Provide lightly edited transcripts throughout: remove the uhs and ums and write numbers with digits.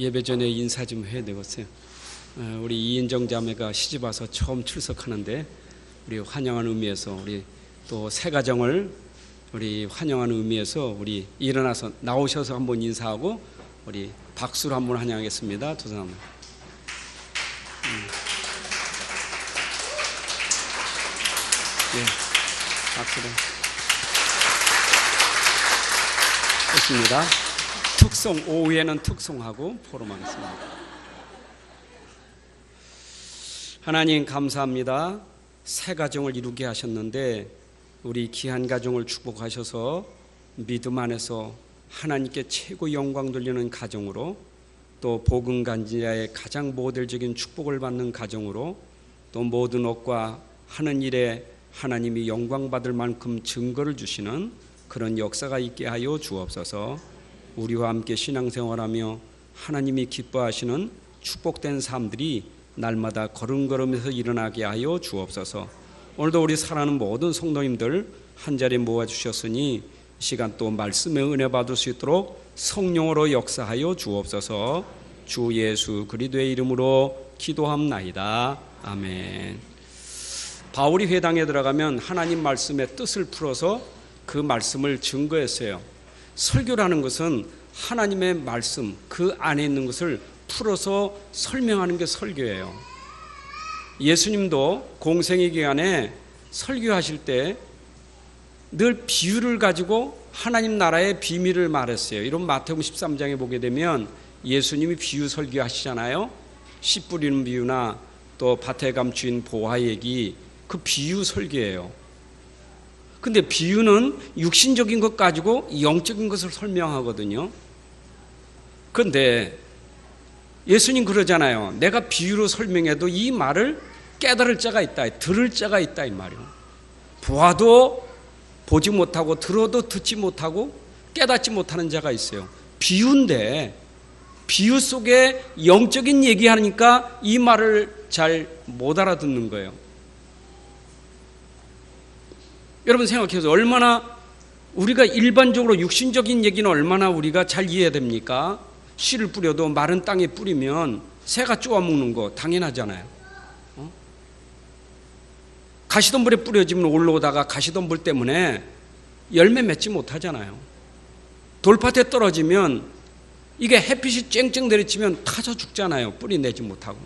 예배 전에 인사 좀 해야 되겠어요. 우리 이인정 자매가 시집 와서 처음 출석하는데 우리 환영하는 의미에서 우리 또 새 가정을 우리 환영하는 의미에서 우리 일어나서 나오셔서 한번 인사하고 우리 박수로 한번 환영하겠습니다. 두 사람. 예, 박수로. 좋습니다. 특송 오후에는 특송하고 포럼하겠습니다. 하나님 감사합니다. 새 가정을 이루게 하셨는데 우리 귀한 가정을 축복하셔서 믿음 안에서 하나님께 최고 영광 돌리는 가정으로 또 복음 간지자의 가장 모델적인 축복을 받는 가정으로 또 모든 것과 하는 일에 하나님이 영광 받을 만큼 증거를 주시는 그런 역사가 있게 하여 주옵소서. 우리와 함께 신앙생활하며 하나님이 기뻐하시는 축복된 삶들이 날마다 걸음걸음에서 일어나게 하여 주옵소서. 오늘도 우리 사랑하는 모든 성도님들 한자리에 모아주셨으니 이 시간 또 말씀의 은혜 받을 수 있도록 성령으로 역사하여 주옵소서. 주 예수 그리스도의 이름으로 기도합나이다. 아멘. 바울이 회당에 들어가면 하나님 말씀의 뜻을 풀어서 그 말씀을 증거했어요. 설교라는 것은 하나님의 말씀 그 안에 있는 것을 풀어서 설명하는 게 설교예요. 예수님도 공생의 기간에 설교하실 때 늘 비유를 가지고 하나님 나라의 비밀을 말했어요. 이런 마태복음 13장에 보게 되면 예수님이 비유 설교하시잖아요. 씨 뿌리는 비유나 또 밭에 감추인 보화 얘기, 그 비유 설교예요. 근데 비유는 육신적인 것 가지고 영적인 것을 설명하거든요. 그런데 예수님 그러잖아요. 내가 비유로 설명해도 이 말을 깨달을 자가 있다, 들을 자가 있다 이 말이에요. 보아도 보지 못하고 들어도 듣지 못하고 깨닫지 못하는 자가 있어요. 비유인데 비유 속에 영적인 얘기하니까 이 말을 잘 못 알아듣는 거예요. 여러분 생각해서 얼마나 우리가 일반적으로 육신적인 얘기는 얼마나 우리가 잘 이해됩니까? 씨를 뿌려도 마른 땅에 뿌리면 새가 쪼아먹는 거 당연하잖아요. 가시덤불에 뿌려지면 올라오다가 가시덤불 때문에 열매 맺지 못하잖아요. 돌밭에 떨어지면 이게 햇빛이 쨍쨍 내리치면 타져 죽잖아요. 뿌리 내지 못하고.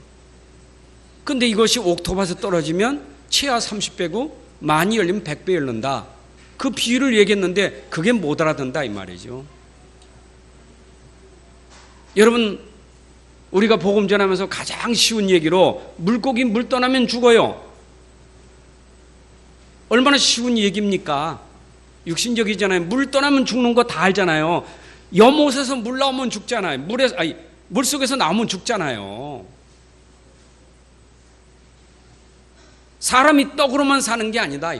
근데 이것이 옥토밭에 떨어지면 최하 30배고 많이 열리면 100배 열린다. 그 비유를 얘기했는데 그게 못 알아듣는다 이 말이죠. 여러분 우리가 복음 전하면서 가장 쉬운 얘기로 물고기 물 떠나면 죽어요. 얼마나 쉬운 얘기입니까? 육신적이잖아요. 물 떠나면 죽는 거 다 알잖아요. 연못에서 물 나오면 죽잖아요. 물속에서 나오면 죽잖아요. 사람이 떡으로만 사는 게 아니다.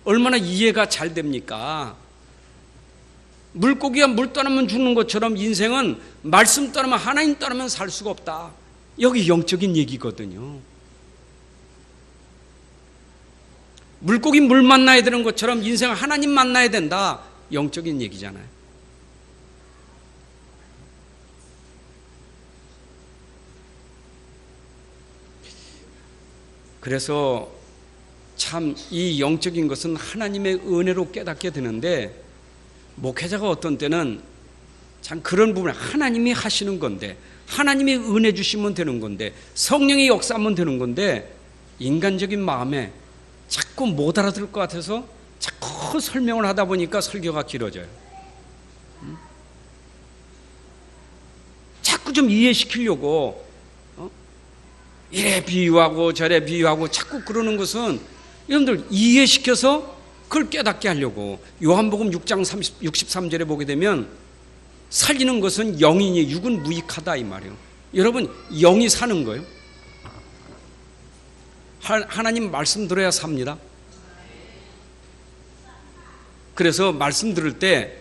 얼마나 이해가 잘 됩니까? 물고기가 물 떠나면 죽는 것처럼 인생은 말씀 떠나면 하나님 떠나면 살 수가 없다. 여기 영적인 얘기거든요. 물고기 물 만나야 되는 것처럼 인생은 하나님 만나야 된다. 영적인 얘기잖아요. 그래서 참 이 영적인 것은 하나님의 은혜로 깨닫게 되는데 목회자가 어떤 때는 참 그런 부분을 하나님이 하시는 건데 하나님이 은혜 주시면 되는 건데 성령이 역사하면 되는 건데 인간적인 마음에 자꾸 못 알아들을 것 같아서 자꾸 설명을 하다 보니까 설교가 길어져요. 자꾸 좀 이해시키려고 이래 비유하고 저래 비유하고 자꾸 그러는 것은 여러분들 이해시켜서 그걸 깨닫게 하려고. 요한복음 6장 63절에 보게 되면 살리는 것은 영이니 육은 무익하다 이 말이에요. 여러분 영이 사는 거예요. 하나님 말씀 들어야 삽니다. 그래서 말씀 들을 때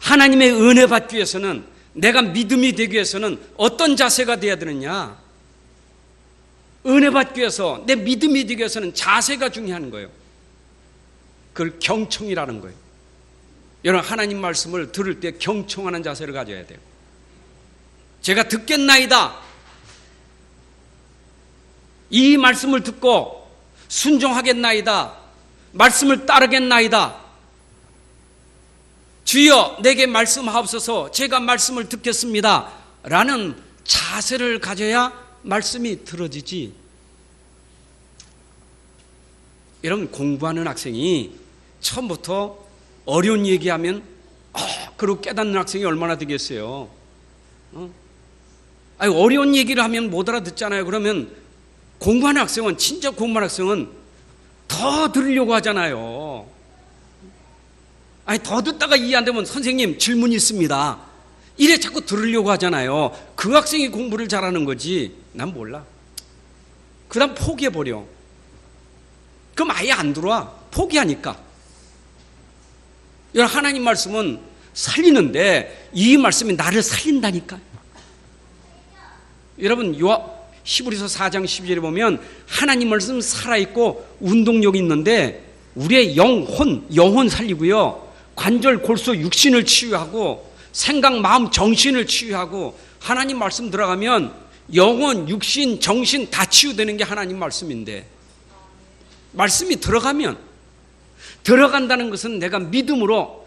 하나님의 은혜 받기 위해서는 내가 믿음이 되기 위해서는 어떤 자세가 돼야 되느냐? 은혜 받기 위해서 내 믿음이 되기 위해서는 자세가 중요한 거예요. 그걸 경청이라는 거예요. 여러분 하나님 말씀을 들을 때 경청하는 자세를 가져야 돼요. 제가 듣겠나이다. 이 말씀을 듣고 순종하겠나이다. 말씀을 따르겠나이다. 주여 내게 말씀하옵소서. 제가 말씀을 듣겠습니다. 라는 자세를 가져야 말씀이 들어지지. 여러분, 공부하는 학생이 처음부터 어려운 얘기하면 그리고 깨닫는 학생이 얼마나 되겠어요. 어려운 얘기를 하면 못 알아듣잖아요. 그러면 공부하는 학생은, 진짜 공부하는 학생은 더 들으려고 하잖아요. 더 듣다가 이해 안 되면 선생님 질문이 있습니다. 이래 자꾸 들으려고 하잖아요. 그 학생이 공부를 잘하는 거지 난 몰라. 그 다음 포기해버려. 그럼 아예 안 들어와. 포기하니까. 하나님 말씀은 살리는데 이 말씀이 나를 살린다니까. 여러분, 히브리서 4장 12절에 보면 하나님 말씀 살아있고 운동력이 있는데 우리의 영혼 살리고요, 관절, 골수, 육신을 치유하고 생각, 마음, 정신을 치유하고, 하나님 말씀 들어가면 영혼, 육신, 정신 다 치유되는 게 하나님 말씀인데, 말씀이 들어간다는 것은 내가 믿음으로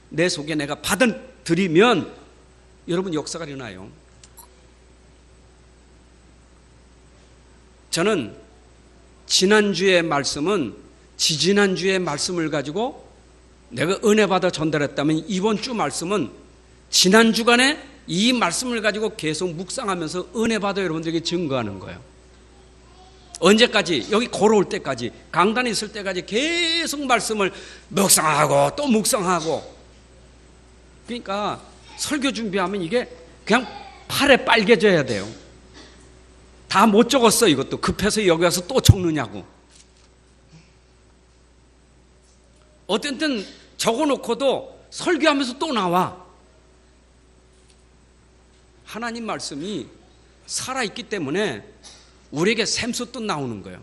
내 속에 내가 받아들이면 여러분 역사가 일어나요. 저는 지난주의 말씀은 지지난주의 말씀을 가지고 내가 은혜 받아 전달했다면 이번 주 말씀은 지난 주간에 이 말씀을 가지고 계속 묵상하면서 은혜 받아 여러분들에게 증거하는 거예요. 언제까지? 여기 걸어올 때까지, 강단에 있을 때까지 계속 말씀을 묵상하고 또 묵상하고. 그러니까 설교 준비하면 이게 그냥 팔에 빨개져야 돼요. 다 못 적었어. 이것도 급해서 여기 와서 또 적느냐고. 어떤 때는 적어놓고도 설교하면서 또 나와. 하나님 말씀이 살아있기 때문에 우리에게 샘솟듯 나오는 거예요.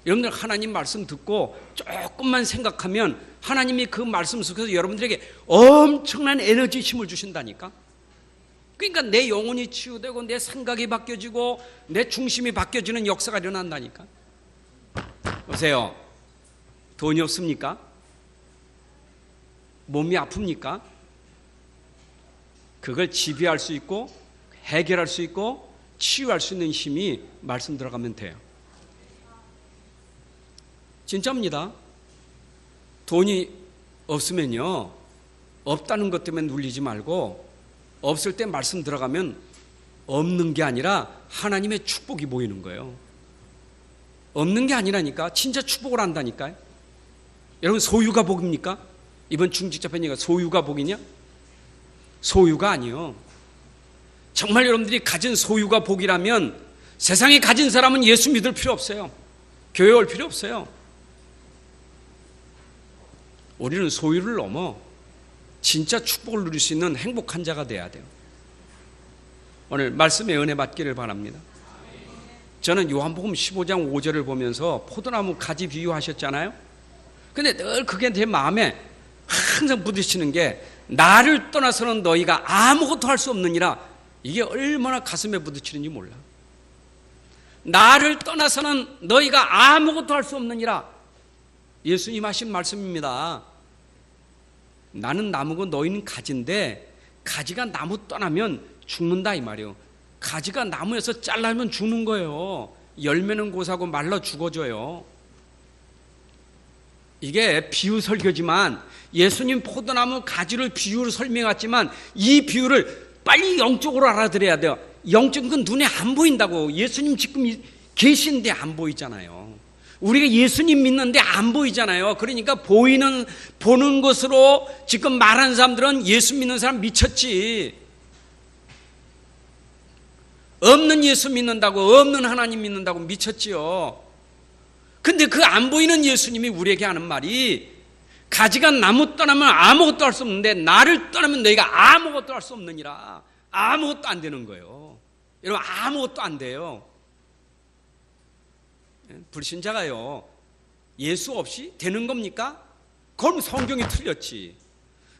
여러분들 하나님 말씀 듣고 조금만 생각하면 하나님이 그 말씀 속에서 여러분들에게 엄청난 에너지 힘을 주신다니까. 그러니까 내 영혼이 치유되고 내 생각이 바뀌어지고 내 중심이 바뀌어지는 역사가 일어난다니까. 보세요. 돈이 없습니까? 몸이 아픕니까? 그걸 지배할 수 있고 해결할 수 있고 치유할 수 있는 힘이 말씀 들어가면 돼요. 진짜입니다. 돈이 없으면요, 없다는 것 때문에 눌리지 말고 없을 때 말씀 들어가면 없는 게 아니라 하나님의 축복이 보이는 거예요. 없는 게 아니라니까. 진짜 축복을 한다니까요. 여러분, 소유가 복입니까? 이번 중직자편이가 소유가 복이냐? 소유가 아니요. 정말 여러분들이 가진 소유가 복이라면 세상에 가진 사람은 예수 믿을 필요 없어요. 교회 올 필요 없어요. 우리는 소유를 넘어 진짜 축복을 누릴 수 있는 행복한 자가 돼야 돼요. 오늘 말씀의 은혜 받기를 바랍니다. 저는 요한복음 15장 5절을 보면서 포도나무 가지 비유하셨잖아요. 근데 늘 그게 제 마음에 항상 부딪히는 게, 나를 떠나서는 너희가 아무것도 할 수 없느니라. 이게 얼마나 가슴에 부딪히는지 몰라. 나를 떠나서는 너희가 아무것도 할 수 없느니라. 예수님 하신 말씀입니다. 나는 나무고 너희는 가지인데 가지가 나무 떠나면 죽는다 이 말이에요. 가지가 나무에서 잘라면 죽는 거예요. 열매는 고사고 말라 죽어져요. 이게 비유 설교지만 예수님 포도나무 가지를 비유로 설명했지만 이 비유를 빨리 영적으로 알아들어야 돼요. 영적인 건 눈에 안 보인다고. 예수님 지금 계신데 안 보이잖아요. 우리가 예수님 믿는데 안 보이잖아요. 그러니까 보는 것으로 지금 말하는 사람들은 예수 믿는 사람 미쳤지. 없는 예수 믿는다고, 없는 하나님 믿는다고 미쳤지요. 근데 그 안 보이는 예수님이 우리에게 하는 말이, 가지가 나무 떠나면 아무것도 할 수 없는데 나를 떠나면 너희가 아무것도 할 수 없느니라. 아무것도 안 되는 거예요. 여러분, 아무것도 안 돼요. 불신자가요, 예수 없이 되는 겁니까? 그럼 성경이 틀렸지.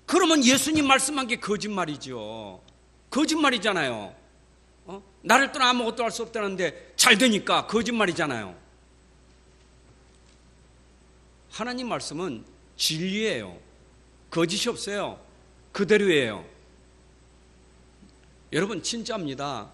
그러면 예수님 말씀한 게 거짓말이죠. 거짓말이잖아요. 나를 떠나 아무것도 할 수 없다는데 잘 되니까 거짓말이잖아요. 하나님 말씀은 진리예요. 거짓이 없어요. 그대로예요. 여러분 진짜입니다.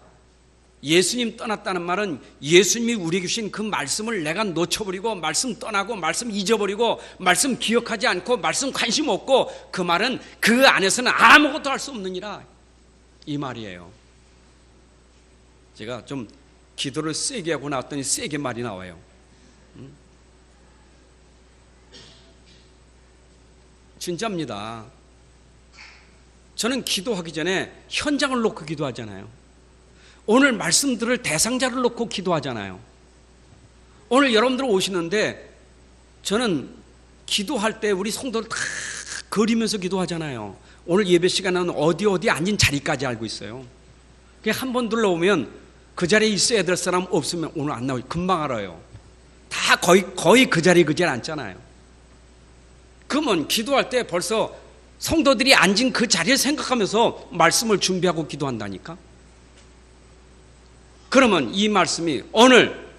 예수님 떠났다는 말은 예수님이 우리에게 주신 그 말씀을 내가 놓쳐버리고 말씀 떠나고 말씀 잊어버리고 말씀 기억하지 않고 말씀 관심 없고 그 말은 그 안에서는 아무것도 할 수 없느니라 이 말이에요. 제가 좀 기도를 세게 하고 나왔더니 세게 말이 나와요. 진짜입니다. 저는 기도하기 전에 현장을 놓고 기도하잖아요. 오늘 말씀 들을 대상자를 놓고 기도하잖아요. 오늘 여러분들 오시는데 저는 기도할 때 우리 성도들 다 그리면서 기도하잖아요. 오늘 예배 시간은 어디 앉은 자리까지 알고 있어요. 그냥 한 번 둘러오면 그 자리에 있어야 될 사람 없으면 오늘 안 나오고 금방 알아요. 다 거의 그 자리에 앉잖아요. 그러면 기도할 때 벌써 성도들이 앉은 그 자리를 생각하면서 말씀을 준비하고 기도한다니까. 그러면 이 말씀이 오늘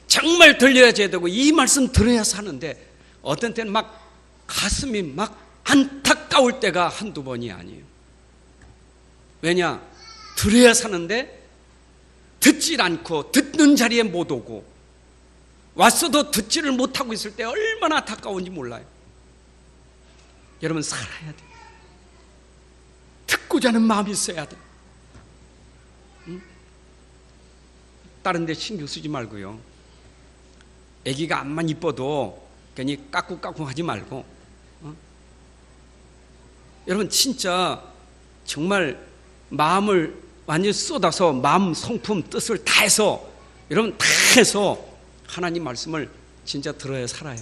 정말 들려야 되고 이 말씀 들어야 사는데 어떤 때는 막 가슴이 막 안타까울 때가 한두 번이 아니에요. 왜냐? 들어야 사는데 듣질 않고 듣는 자리에 못 오고 왔어도 듣지를 못하고 있을 때 얼마나 안타까운지 몰라요. 여러분 살아야 돼요. 듣고자 하는 마음이 있어야 돼요. 다른 데 신경 쓰지 말고요. 아기가 앞만 이뻐도 괜히 까꿍까꿍 하지 말고 여러분 진짜 정말 마음을 완전히 쏟아서 마음 성품 뜻을 다 해서 여러분 다 해서 하나님 말씀을 진짜 들어야 살아요.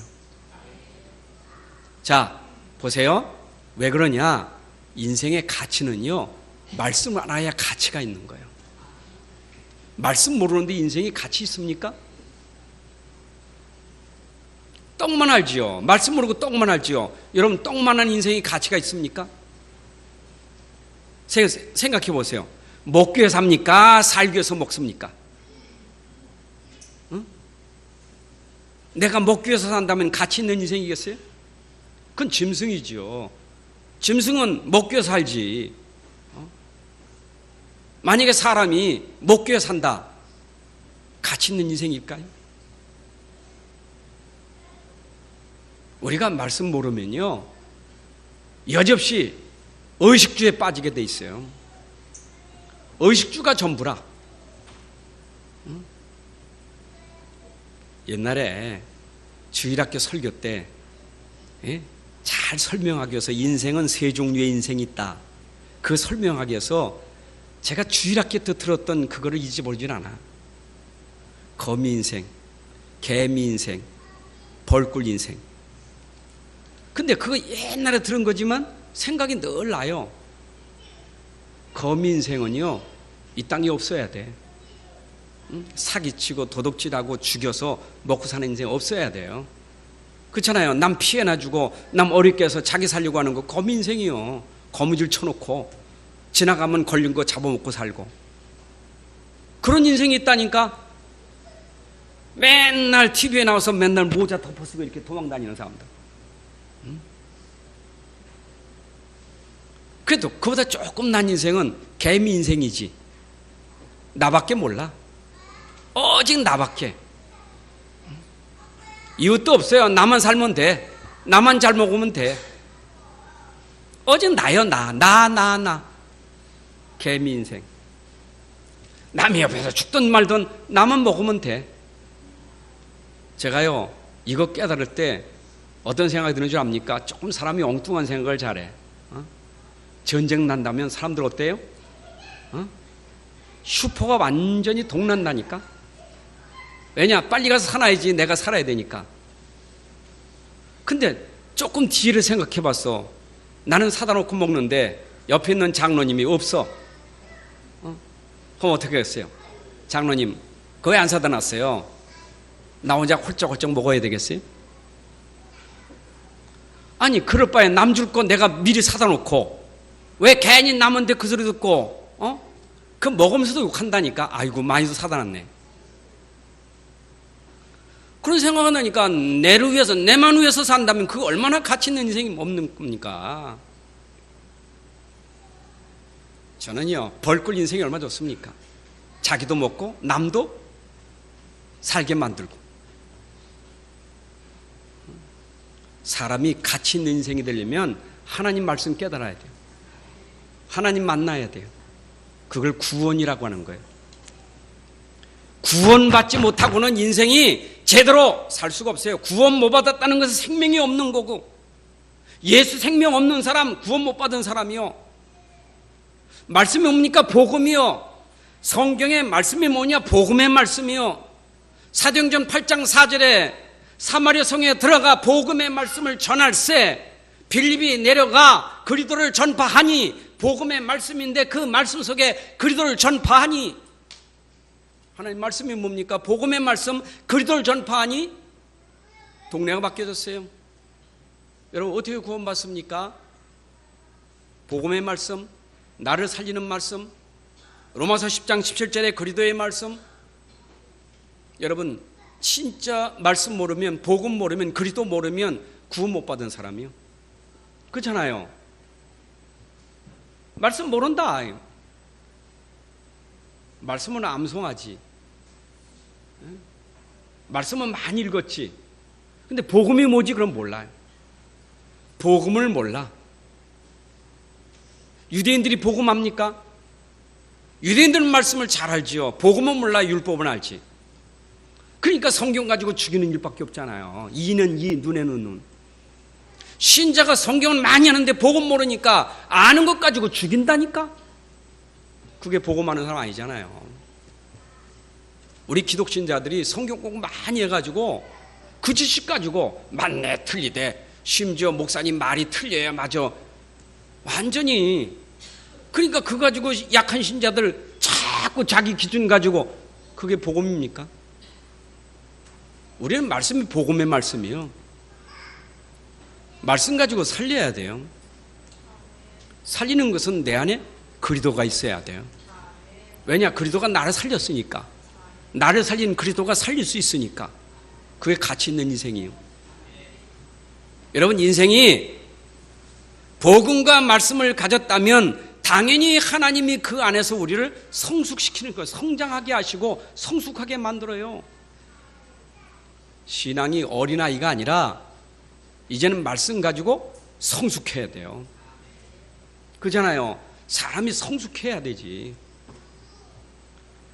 자 보세요. 왜 그러냐? 인생의 가치는요 말씀을 알아야 가치가 있는 거예요. 말씀 모르는데 인생이 가치 있습니까? 떡만 알지요. 말씀 모르고 떡만 알지요. 여러분 떡만한 인생이 가치가 있습니까? 생각해 보세요. 먹기 위해서 삽니까? 살기 위해서 먹습니까? 응? 내가 먹기 위해서 산다면 가치 있는 인생이겠어요? 그건 짐승이지요. 짐승은 먹기 위해서 살지. 만약에 사람이 먹기 위해서 산다. 가치 있는 인생일까요? 우리가 말씀 모르면요 여지없이 의식주에 빠지게 돼 있어요. 의식주가 전부라. 옛날에 주일학교 설교 때 잘 설명하기 위해서 인생은 세 종류의 인생이 있다. 그 설명하기 위해서 제가 주일학교 때 들었던 그거를 잊어버리질 않아. 거미 인생, 개미 인생, 벌꿀 인생. 근데 그거 옛날에 들은 거지만 생각이 늘 나요. 거미 인생은요 이 땅에 없어야 돼. 사기치고 도둑질하고 죽여서 먹고 사는 인생 없어야 돼요. 그렇잖아요. 남 피해나 주고 남 어렵게 해서 자기 살려고 하는 거 거미 인생이요. 거미줄 쳐놓고 지나가면 걸린 거 잡아먹고 살고 그런 인생이 있다니까. 맨날 TV에 나와서 맨날 모자 덮어쓰고 이렇게 도망다니는 사람들. 그래도 그보다 조금 난 인생은 개미 인생이지. 나밖에 몰라. 오직 나밖에. 이웃도 없어요. 나만 살면 돼. 나만 잘 먹으면 돼. 오직 나요. 나. 개미 인생. 남이 옆에서 죽든 말든 나만 먹으면 돼. 제가요 이거 깨달을 때 어떤 생각이 드는 줄 압니까? 조금 사람이 엉뚱한 생각을 잘해. 전쟁 난다면 사람들 어때요? 슈퍼가 완전히 동난다니까. 왜냐? 빨리 가서 살아야지. 내가 살아야 되니까. 근데 조금 뒤를 생각해 봤어. 나는 사다 놓고 먹는데 옆에 있는 장로님이 없어. 그럼 어떻게 했어요? 장로님 그거 안 사다 놨어요. 나 혼자 홀쩍홀쩍 먹어야 되겠어요? 아니 그럴 바에 남 줄 거 내가 미리 사다 놓고 왜 괜히 남한테 그 소리 듣고 그 먹으면서도 욕한다니까. 아이고 많이도 사다 놨네. 그런 생각하니까 내를 위해서, 내만 위해서 산다면 그거 얼마나 가치 있는 인생이 없는 겁니까? 저는요, 벌꿀 인생이 얼마나 좋습니까? 자기도 먹고 남도 살게 만들고. 사람이 가치 있는 인생이 되려면 하나님 말씀 깨달아야 돼요. 하나님 만나야 돼요. 그걸 구원이라고 하는 거예요. 구원받지 못하고는 인생이 제대로 살 수가 없어요. 구원 못 받았다는 것은 생명이 없는 거고, 예수 생명 없는 사람, 구원 못 받은 사람이요. 말씀이 뭡니까? 복음이요. 성경의 말씀이 뭐냐? 복음의 말씀이요. 사도행전 8장 4절에 사마리아 성에 들어가 복음의 말씀을 전할세 빌립이 내려가 그리스도를 전파하니, 복음의 말씀인데 그 말씀 속에 그리스도를 전파하니, 하나님 말씀이 뭡니까? 복음의 말씀, 그리스도를 전파하니 동네가 바뀌어졌어요. 여러분 어떻게 구원받습니까? 복음의 말씀, 나를 살리는 말씀, 로마서 10장 17절에 그리스도의 말씀. 여러분 진짜 말씀 모르면, 복음 모르면, 그리스도 모르면 구원 못 받은 사람이요. 그렇잖아요. 말씀 모른다. 말씀은 암송하지, 말씀은 많이 읽었지, 근데 복음이 뭐지? 그럼 몰라요. 복음을 몰라. 유대인들이 복음 합니까? 유대인들은 말씀을 잘 알지요. 복음은 몰라, 율법은 알지. 그러니까 성경 가지고 죽이는 일밖에 없잖아요. 이는 이, 눈에는 눈. 신자가 성경을 많이 하는데 복음 모르니까 아는 것 가지고 죽인다니까? 그게 복음하는 사람 아니잖아요. 우리 기독신자들이 성경 공부 많이 해가지고 그 지식 가지고 맞네 틀리대, 심지어 목사님 말이 틀려야 맞아, 완전히. 그러니까 그거 가지고 약한 신자들 자꾸 자기 기준 가지고, 그게 복음입니까? 우리는 말씀이 복음의 말씀이요. 말씀 가지고 살려야 돼요. 살리는 것은 내 안에 그리스도가 있어야 돼요. 왜냐? 그리스도가 나를 살렸으니까. 나를 살린 그리스도가 살릴 수 있으니까. 그게 가치 있는 인생이에요. 여러분 인생이 복음과 말씀을 가졌다면 당연히 하나님이 그 안에서 우리를 성숙시키는 거예요. 성장하게 하시고 성숙하게 만들어요. 신앙이 어린아이가 아니라 이제는 말씀 가지고 성숙해야 돼요. 그잖아요. 사람이 성숙해야 되지.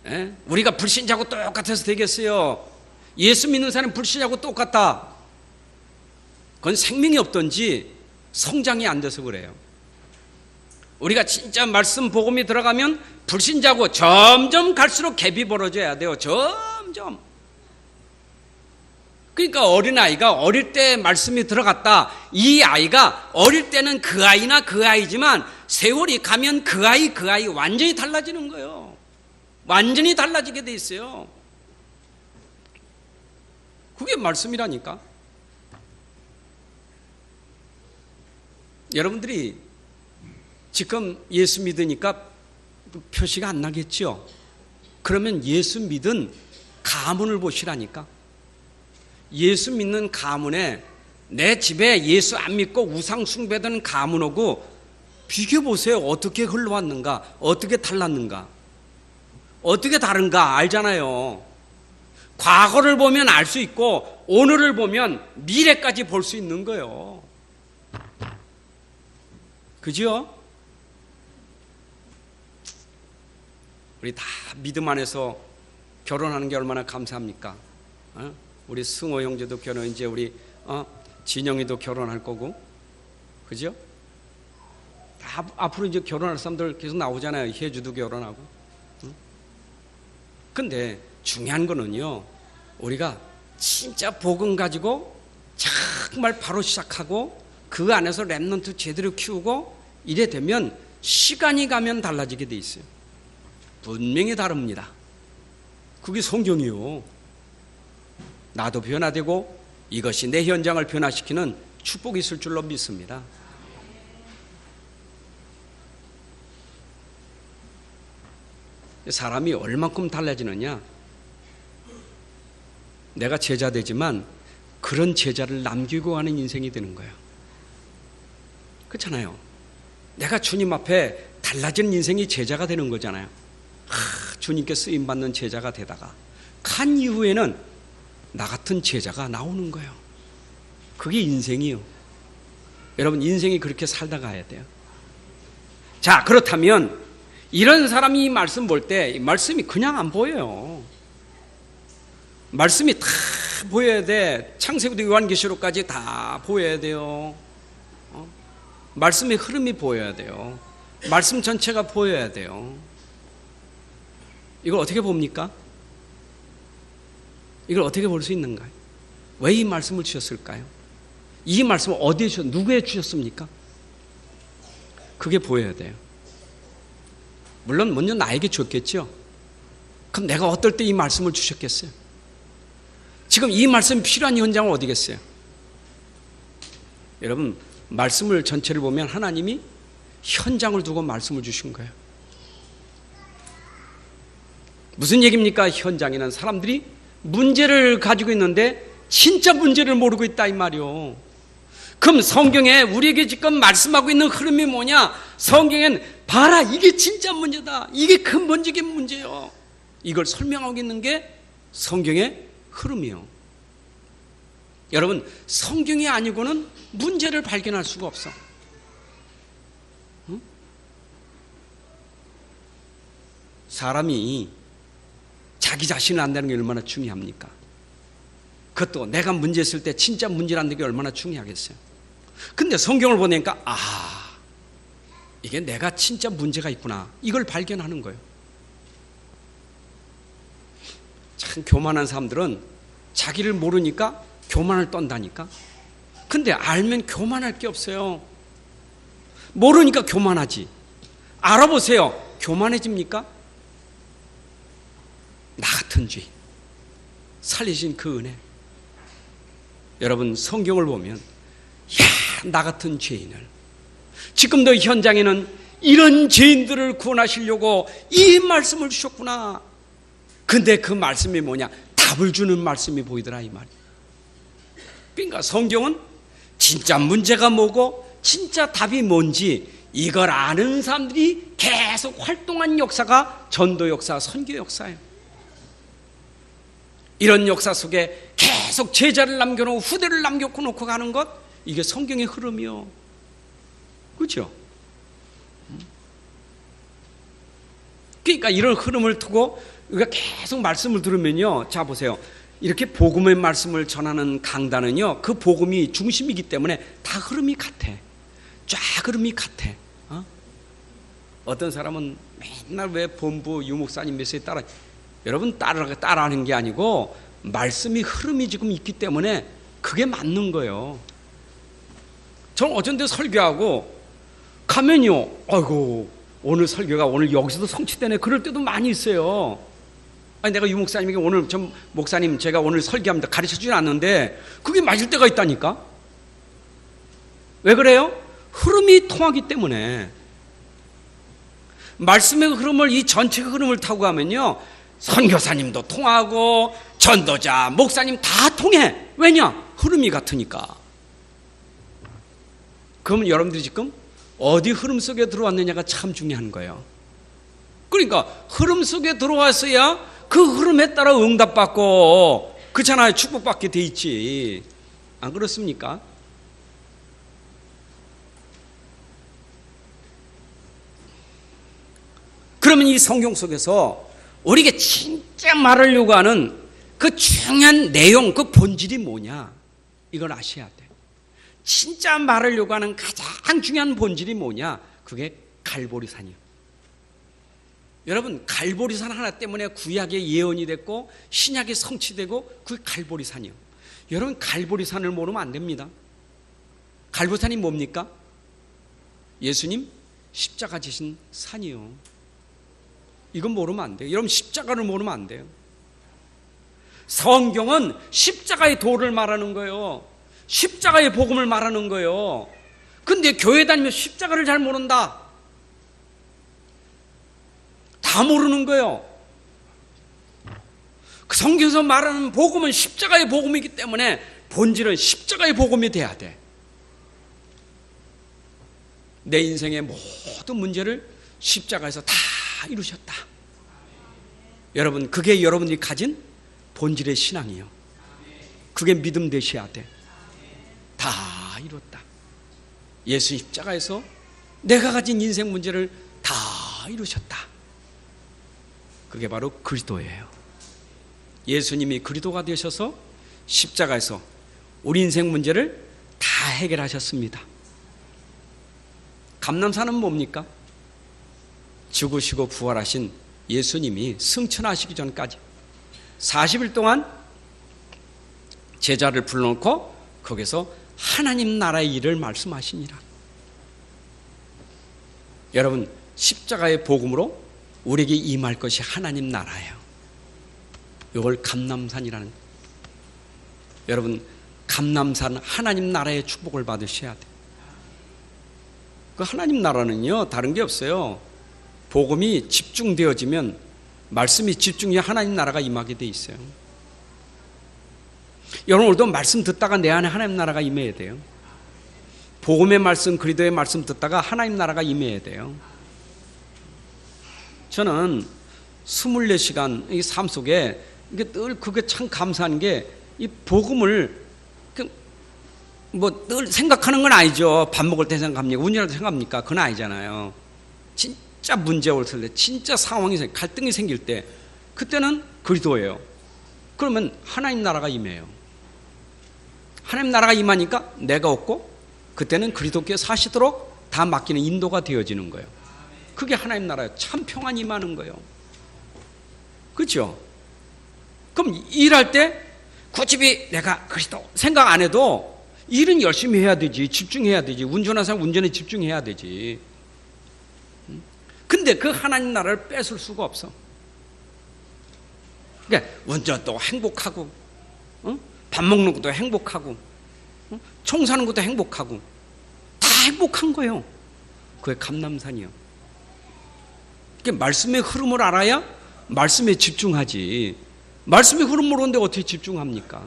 에? 우리가 불신자하고 똑같아서 되겠어요? 예수 믿는 사람이 불신자하고 똑같다. 그건 생명이 없던지 성장이 안 돼서 그래요. 우리가 진짜 말씀 복음이 들어가면 불신자하고 점점 갈수록 갭이 벌어져야 돼요. 점점. 그러니까 어린아이가 어릴 때 말씀이 들어갔다. 이 아이가 어릴 때는 그 아이나 그 아이지만 세월이 가면 그 아이 완전히 달라지는 거예요. 완전히 달라지게 돼 있어요. 그게 말씀이라니까. 여러분들이 지금 예수 믿으니까 표시가 안 나겠죠? 그러면 예수 믿은 가문을 보시라니까. 예수 믿는 가문에 내 집에 예수 안 믿고 우상 숭배하는 가문하고 비교해 보세요. 어떻게 흘러왔는가, 어떻게 달랐는가, 어떻게 다른가 알잖아요. 과거를 보면 알 수 있고 오늘을 보면 미래까지 볼 수 있는 거예요. 그죠? 우리 다 믿음 안에서 결혼하는 게 얼마나 감사합니까? 우리 승호 형제도 결혼, 이제 우리 진영이도 결혼할 거고, 그죠? 다 앞으로 이제 결혼할 사람들 계속 나오잖아요. 혜주도 결혼하고. 근데 중요한 거는요, 우리가 진짜 복음 가지고 정말 바로 시작하고 그 안에서 렘넌트 제대로 키우고 이래 되면 시간이 가면 달라지게 돼 있어요. 분명히 다릅니다. 그게 성경이요. 나도 변화되고 이것이 내 현장을 변화시키는 축복이 있을 줄로 믿습니다. 사람이 얼만큼 달라지느냐? 내가 제자 되지만 그런 제자를 남기고 가는 인생이 되는 거예요. 그렇잖아요. 내가 주님 앞에 달라지는 인생이 제자가 되는 거잖아요. 주님께 쓰임받는 제자가 되다가 간 이후에는 나 같은 제자가 나오는 거예요. 그게 인생이요. 여러분, 인생이 그렇게 살다 가야 돼요. 자, 그렇다면 이런 사람이 이 말씀 볼 때 이 말씀이 그냥 안 보여요. 말씀이 다 보여야 돼. 창세기부터 요한계시록까지 다 보여야 돼요. 말씀의 흐름이 보여야 돼요. 말씀 전체가 보여야 돼요. 이걸 어떻게 봅니까? 이걸 어떻게 볼 수 있는가요? 왜 이 말씀을 주셨을까요? 이 말씀을 어디에 주셨, 누구에 주셨습니까? 그게 보여야 돼요. 물론 먼저 나에게 줬겠죠. 그럼 내가 어떨 때 이 말씀을 주셨겠어요? 지금 이 말씀이 필요한 현장은 어디겠어요? 여러분, 말씀을 전체를 보면 하나님이 현장을 두고 말씀을 주신 거예요. 무슨 얘기입니까? 현장에는 사람들이 문제를 가지고 있는데 진짜 문제를 모르고 있다 이 말이요. 그럼 성경에 우리에게 지금 말씀하고 있는 흐름이 뭐냐? 성경엔 봐라, 이게 진짜 문제다, 이게 근본적인 문제요. 이걸 설명하고 있는 게 성경의 흐름이요. 여러분, 성경이 아니고는 문제를 발견할 수가 없어. 응? 사람이 자기 자신을 안다는 게 얼마나 중요합니까? 그것도 내가 문제 있을 때 진짜 문제라는 게 얼마나 중요하겠어요. 근데 성경을 보니까 이게 내가 진짜 문제가 있구나, 이걸 발견하는 거예요. 참 교만한 사람들은 자기를 모르니까 교만을 떤다니까. 근데 알면 교만할 게 없어요. 모르니까 교만하지. 알아보세요. 교만해집니까? 나 같은 죄인 살리신 그 은혜. 여러분, 성경을 보면 나 같은 죄인을, 지금도 현장에는 이런 죄인들을 구원하시려고 이 말씀을 주셨구나. 근데 그 말씀이 뭐냐? 답을 주는 말씀이 보이더라 이 말이에요. 그러니까 성경은 진짜 문제가 뭐고 진짜 답이 뭔지 이걸 아는 사람들이 계속 활동한 역사가 전도 역사, 선교 역사예요. 이런 역사 속에 계속 제자를 남겨놓고 후대를 남겨놓고 가는 것, 이게 성경의 흐름이요. 그렇죠? 그러니까 이런 흐름을 두고 우리가 계속 말씀을 들으면요, 자 보세요. 이렇게 복음의 말씀을 전하는 강단은요, 그 복음이 중심이기 때문에 다 흐름이 같아. 쫙 흐름이 같아. 어떤 사람은 맨날 왜 본부 유목사님 메시지 따라, 여러분 따라하는 게 아니고 말씀이 흐름이 지금 있기 때문에 그게 맞는 거예요. 저는 어쩐데 설교하고 가면요, 아이고 오늘 설교가 오늘 여기서도 성취되네, 그럴 때도 많이 있어요. 아니, 내가 유목사님에게 오늘 전 목사님 제가 오늘 설교합니다 가르쳐주진 않는데 그게 맞을 때가 있다니까. 왜 그래요? 흐름이 통하기 때문에. 말씀의 흐름을, 이 전체 흐름을 타고 가면요, 선교사님도 통하고 전도자, 목사님 다 통해. 왜냐? 흐름이 같으니까. 그러면 여러분들이 지금 어디 흐름 속에 들어왔느냐가 참 중요한 거예요. 그러니까 흐름 속에 들어왔어야 그 흐름에 따라 응답받고, 그렇잖아요. 축복받게 돼 있지. 안 그렇습니까? 그러면 이 성경 속에서 우리에게 진짜 말하려고 하는 그 중요한 내용, 그 본질이 뭐냐, 이걸 아셔야 돼. 진짜 말하려고 하는 가장 중요한 본질이 뭐냐, 그게 갈보리산이요. 여러분, 갈보리산 하나 때문에 구약의 예언이 됐고 신약이 성취되고, 그게 갈보리산이요. 여러분, 갈보리산을 모르면 안 됩니다. 갈보리산이 뭡니까? 예수님 십자가 지신 산이요. 이건 모르면 안 돼요. 여러분, 십자가를 모르면 안 돼요. 성경은 십자가의 도를 말하는 거예요. 십자가의 복음을 말하는 거예요. 근데 교회 다니면 십자가를 잘 모른다. 다 다 모르는 거예요. 그 성경에서 말하는 복음은 십자가의 복음이기 때문에 본질은 십자가의 복음이 돼야 돼. 내 인생의 모든 문제를 십자가에서 다 이루셨다. 여러분, 그게 여러분들이 가진 본질의 신앙이에요. 그게 믿음 되셔야 돼. 다 이뤘다. 예수 십자가에서 내가 가진 인생 문제를 다 이루셨다. 그게 바로 그리스도예요. 예수님이 그리스도가 되셔서 십자가에서 우리 인생 문제를 다 해결하셨습니다. 감람산은 뭡니까? 죽으시고 부활하신 예수님이 승천하시기 전까지 40일 동안 제자를 불러놓고 거기서 하나님 나라의 일을 말씀하시니라. 여러분, 십자가의 복음으로 우리에게 임할 것이 하나님 나라예요. 이걸 감람산이라는 거예요. 여러분, 감람산 하나님 나라의 축복을 받으셔야 돼요. 그 하나님 나라는요, 다른 게 없어요. 복음이 집중되어지면, 말씀이 집중해 하나님 나라가 임하게 돼 있어요. 여러분, 오늘도 말씀 듣다가 내 안에 하나님 나라가 임해야 돼요. 복음의 말씀, 그리스도의 말씀 듣다가 하나님 나라가 임해야 돼요. 저는 24시간 이 삶 속에 이게 늘 그게 참 감사한 게, 이 복음을 뭐 늘 생각하는 건 아니죠. 밥 먹을 때 생각합니까? 운전할 때 생각합니까? 그건 아니잖아요. 진짜 문제 올 때, 진짜 상황이 갈등이 생길 때, 그때는 그리스도예요. 그러면 하나님 나라가 임해요. 하나님 나라가 임하니까 내가 없고, 그때는 그리스도께 사시도록 다 맡기는 인도가 되어지는 거예요. 그게 하나님 나라예요. 참 평안 임하는 거예요. 그렇죠? 그럼 일할 때 굳이 내가 그리스도 생각 안 해도 일은 열심히 해야 되지. 집중해야 되지. 운전하는 사람 운전에 집중해야 되지. 근데 그 하나님 나라를 뺏을 수가 없어. 그러니까 운전도 행복하고, 밥 먹는 것도 행복하고, 청소하는 것도 행복하고, 다 행복한 거예요. 그게 감람산이요. 그러니까 말씀의 흐름을 알아야 말씀에 집중하지. 말씀의 흐름 모르는데 어떻게 집중합니까?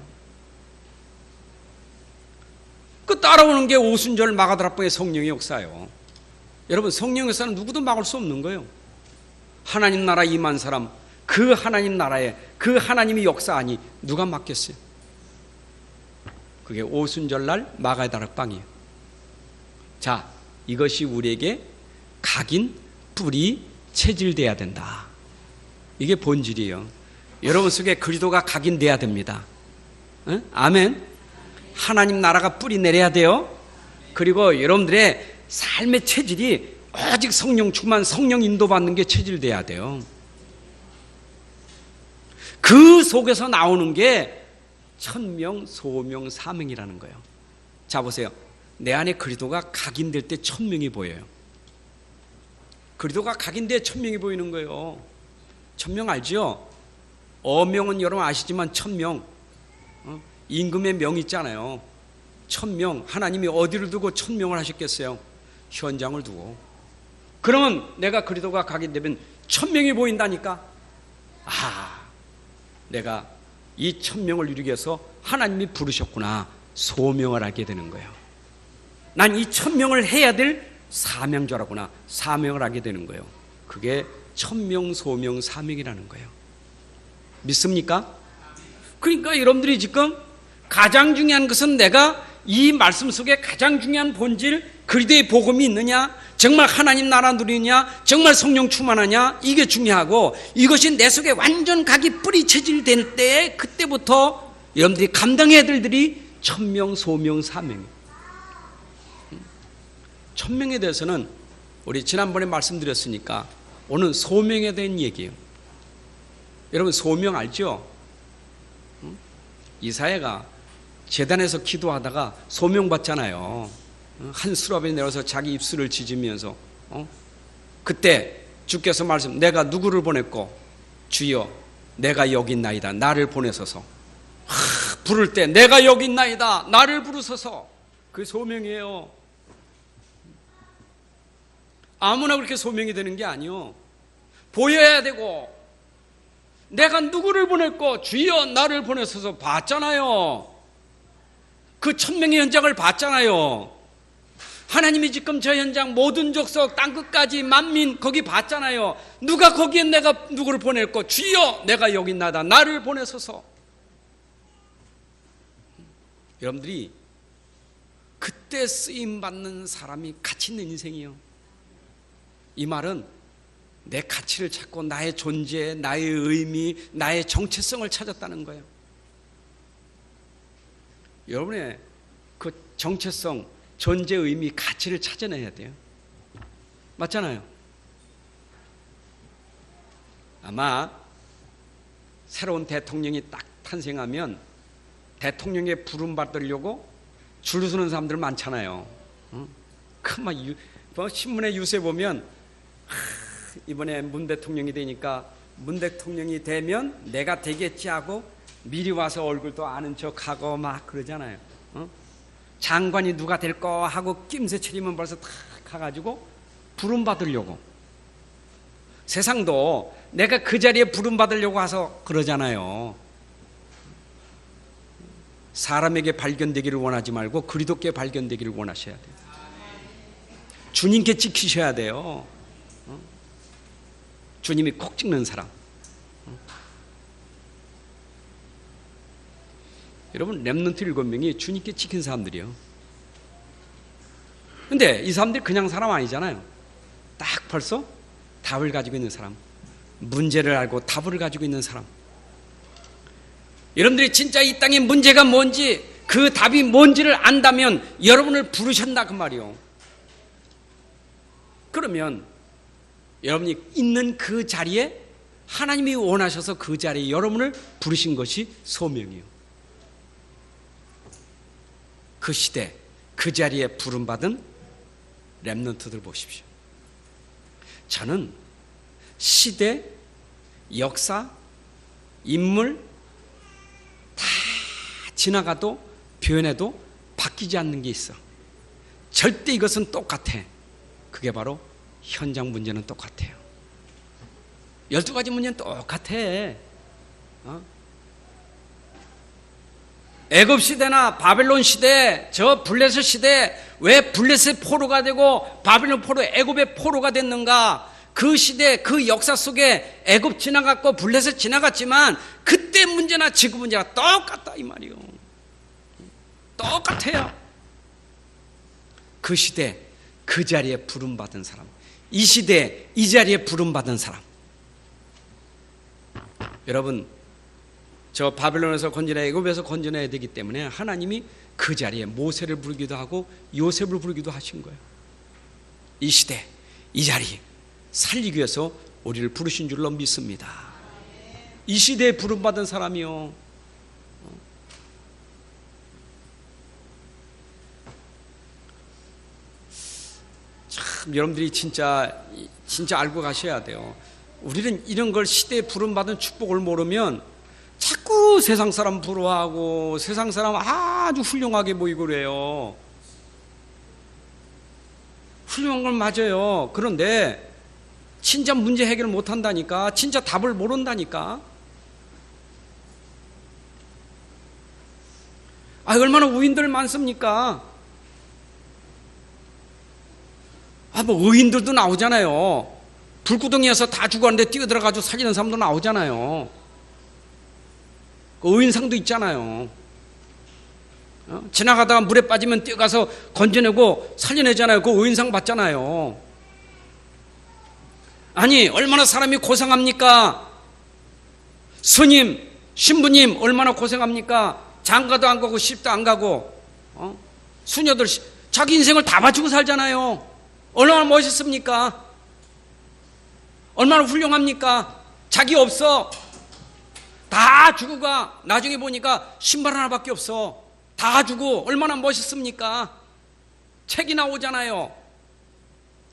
그 따라오는 게 오순절 마가다락방의 성령의 역사예요. 여러분, 성령 역사는 누구도 막을 수 없는 거예요. 하나님 나라 임한 사람, 그 하나님 나라에 그 하나님이 역사하니 누가 막겠어요? 그게 오순절날 마가다락방이에요. 자, 이것이 우리에게 각인, 뿌리, 체질돼야 된다. 이게 본질이에요. 여러분 속에 그리스도가 각인돼야 됩니다. 응? 아멘. 하나님 나라가 뿌리 내려야 돼요. 그리고 여러분들의 삶의 체질이 오직 성령 충만, 성령 인도받는 게 체질돼야 돼요. 그 속에서 나오는 게 천명, 소명, 사명이라는 거예요. 자, 보세요. 내 안에 그리스도가 각인될 때 천명이 보여요. 그리스도가 각인돼 천명이 보이는 거예요. 천명 알죠? 어명은 여러분 아시지만 천명, 임금의 명 있잖아요. 천명, 하나님이 어디를 두고 천명을 하셨겠어요? 현장을 두고. 그러면 내가 그리스도가 각인되면 천명이 보인다니까. 아, 내가 이 천명을 이루기 위해서 하나님이 부르셨구나. 소명을 하게 되는 거예요. 난 이 천명을 해야 될 사명자라구나. 사명을 하게 되는 거예요. 그게 천명, 소명, 사명이라는 거예요. 믿습니까? 그러니까 여러분들이 지금 가장 중요한 것은 내가 이 말씀 속에 가장 중요한 본질, 그리스도의 복음이 있느냐, 정말 하나님 나라 누리느냐, 정말 성령 충만하냐, 이게 중요하고, 이것이 내 속에 완전 각이 뿌리 체질될 때, 그때부터 여러분들이 감당해야 될 일들이 천명, 소명, 사명. 천명에 대해서는 우리 지난번에 말씀드렸으니까 오늘 소명에 대한 얘기예요. 여러분, 소명 알죠? 이사야가 제단에서 기도하다가 소명 받잖아요. 한 수라벨 내려서 자기 입술을 짖으면서, 그때 주께서 말씀, 내가 누구를 보냈고, 주여 내가 여기 있나이다, 나를 보내소서. 부를 때 내가 여기 있나이다, 나를 부르소서. 그게 소명이에요. 아무나 그렇게 소명이 되는 게 아니요. 보여야 되고, 내가 누구를 보냈고 주여 나를 보내소서 봤잖아요. 그 1000명의 현장을 봤잖아요. 하나님이 지금 저 현장 모든 족속 땅끝까지 만민 거기 봤잖아요. 누가 거기에 내가 누구를 보냈고 주여 내가 여기 있나다 나를 보내소서. 여러분들이 그때 쓰임받는 사람이 가치 있는 인생이요. 이 말은 내 가치를 찾고 나의 존재, 나의 의미, 나의 정체성을 찾았다는 거예요. 여러분의 그 정체성, 존재, 의미, 가치를 찾아내야 돼요. 맞잖아요. 아마 새로운 대통령이 딱 탄생하면 대통령에 부름받으려고 줄 서는 사람들 많잖아요. 그막 신문에 유세 보면 이번에 문 대통령이 되니까 문 대통령이 되면 내가 되겠지 하고 미리 와서 얼굴도 아는 척하고 막 그러잖아요. 장관이 누가 될 거 하고 낌새 차리면 벌써 탁 가가지고 부름받으려고. 세상도 내가 그 자리에 부름받으려고 와서 그러잖아요. 사람에게 발견되기를 원하지 말고 그리스도께 발견되기를 원하셔야 돼요. 주님께 찍히셔야 돼요. 주님이 콕 찍는 사람. 여러분, 렘넌트 7명이 주님께 찍힌 사람들이요. 근데 이 사람들이 그냥 사람 아니잖아요. 딱 벌써 답을 가지고 있는 사람, 문제를 알고 답을 가지고 있는 사람. 여러분들이 진짜 이 땅의 문제가 뭔지, 그 답이 뭔지를 안다면 여러분을 부르셨다 그 말이요. 그러면 여러분이 있는 그 자리에 하나님이 원하셔서 그 자리에 여러분을 부르신 것이 소명이요. 그 시대, 그 자리에 부름받은 렘넌트들 보십시오. 저는 시대, 역사, 인물 다 지나가도 변해도 바뀌지 않는 게 있어. 절대 이것은 똑같아. 그게 바로 현장 문제는 똑같아요. 12가지 문제는 똑같아. 애굽 시대나 바벨론 시대, 저 블레셋 시대, 왜 블레셋 포로가 되고 바벨론 포로, 애굽의 포로가 됐는가? 그 시대, 그 역사 속에 애굽 지나갔고 블레셋 지나갔지만 그때 문제나 지금 문제가 똑같다 이 말이요. 똑같아요. 그 시대, 그 자리에 부름받은 사람, 이 시대, 이 자리에 부름받은 사람. 여러분, 저 바벨론에서 건져내야, 애굽에서 건져내야 되기 때문에 하나님이 그 자리에 모세를 부르기도 하고 요셉을 부르기도 하신 거예요. 이 시대, 이 자리 살리기 위해서 우리를 부르신 줄로 믿습니다. 이 시대에 부름받은 사람이요. 참 여러분들이 진짜 알고 가셔야 돼요. 우리는 이런 걸 시대에 부름받은 축복을 모르면 자꾸 세상 사람 부러워하고 세상 사람 아주 훌륭하게 보이고 그래요. 훌륭한 건 맞아요. 그런데 진짜 문제 해결 못한다니까, 진짜 답을 모른다니까. 얼마나 우인들 많습니까? 뭐 의인들도 나오잖아요. 불구덩이에서 다 죽었는데 뛰어들어가지고 살리는 사람도 나오잖아요. 의인상도 있잖아요. 지나가다가 물에 빠지면 뛰어가서 건져내고 살려내잖아요. 그 의인상 받잖아요. 아니 얼마나 사람이 고생합니까? 스님, 신부님 얼마나 고생합니까? 장가도 안 가고 시집도 안 가고 수녀들 자기 인생을 다 바치고 살잖아요. 얼마나 멋있습니까? 얼마나 훌륭합니까? 자기 없어. 다 주고 가. 나중에 보니까 신발 하나밖에 없어. 다 주고. 얼마나 멋있습니까? 책이 나오잖아요.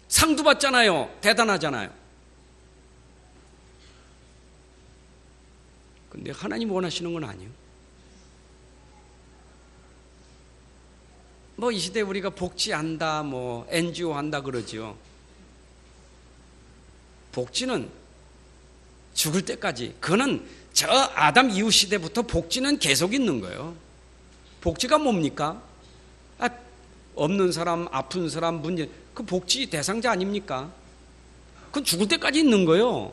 상도 받잖아요. 대단하잖아요. 근데 하나님 원하시는 건 아니에요. 뭐 이 시대에 우리가 복지한다, 뭐 NGO 한다 그러죠. 복지는 죽을 때까지. 그거는 저 아담 이후 시대부터 복지는 계속 있는 거예요. 복지가 뭡니까? 없는 사람, 아픈 사람, 문제, 그 복지 대상자 아닙니까? 그건 죽을 때까지 있는 거예요.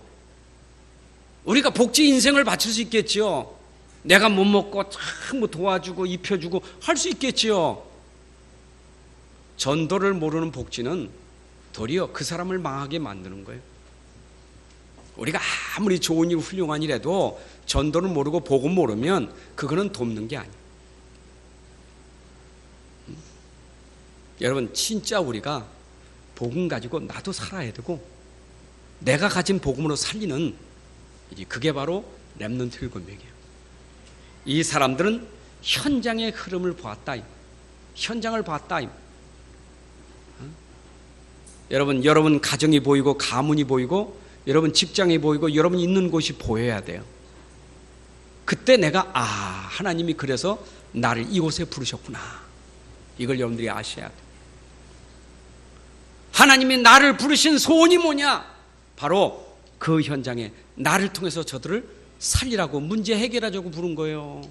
우리가 복지 인생을 바칠 수 있겠지요. 내가 못 먹고 참 도와주고 입혀주고 할 수 있겠지요. 전도를 모르는 복지는 도리어 그 사람을 망하게 만드는 거예요. 우리가 아무리 좋은 일, 훌륭한 일해도 전도를 모르고 복음 모르면 그거는 돕는 게 아니에요. 여러분, 진짜 우리가 복음 가지고 나도 살아야 되고 내가 가진 복음으로 살리는 그게 바로 렘넌트 7명이에요. 이 사람들은 현장의 흐름을 보았다. 현장을 봤다. 여러분 가정이 보이고 가문이 보이고 여러분 직장이 보이고 여러분 있는 곳이 보여야 돼요. 그때 내가 하나님이 그래서 나를 이곳에 부르셨구나. 이걸 여러분들이 아셔야 돼요. 하나님이 나를 부르신 소원이 뭐냐? 바로 그 현장에 나를 통해서 저들을 살리라고, 문제 해결하자고 부른 거예요.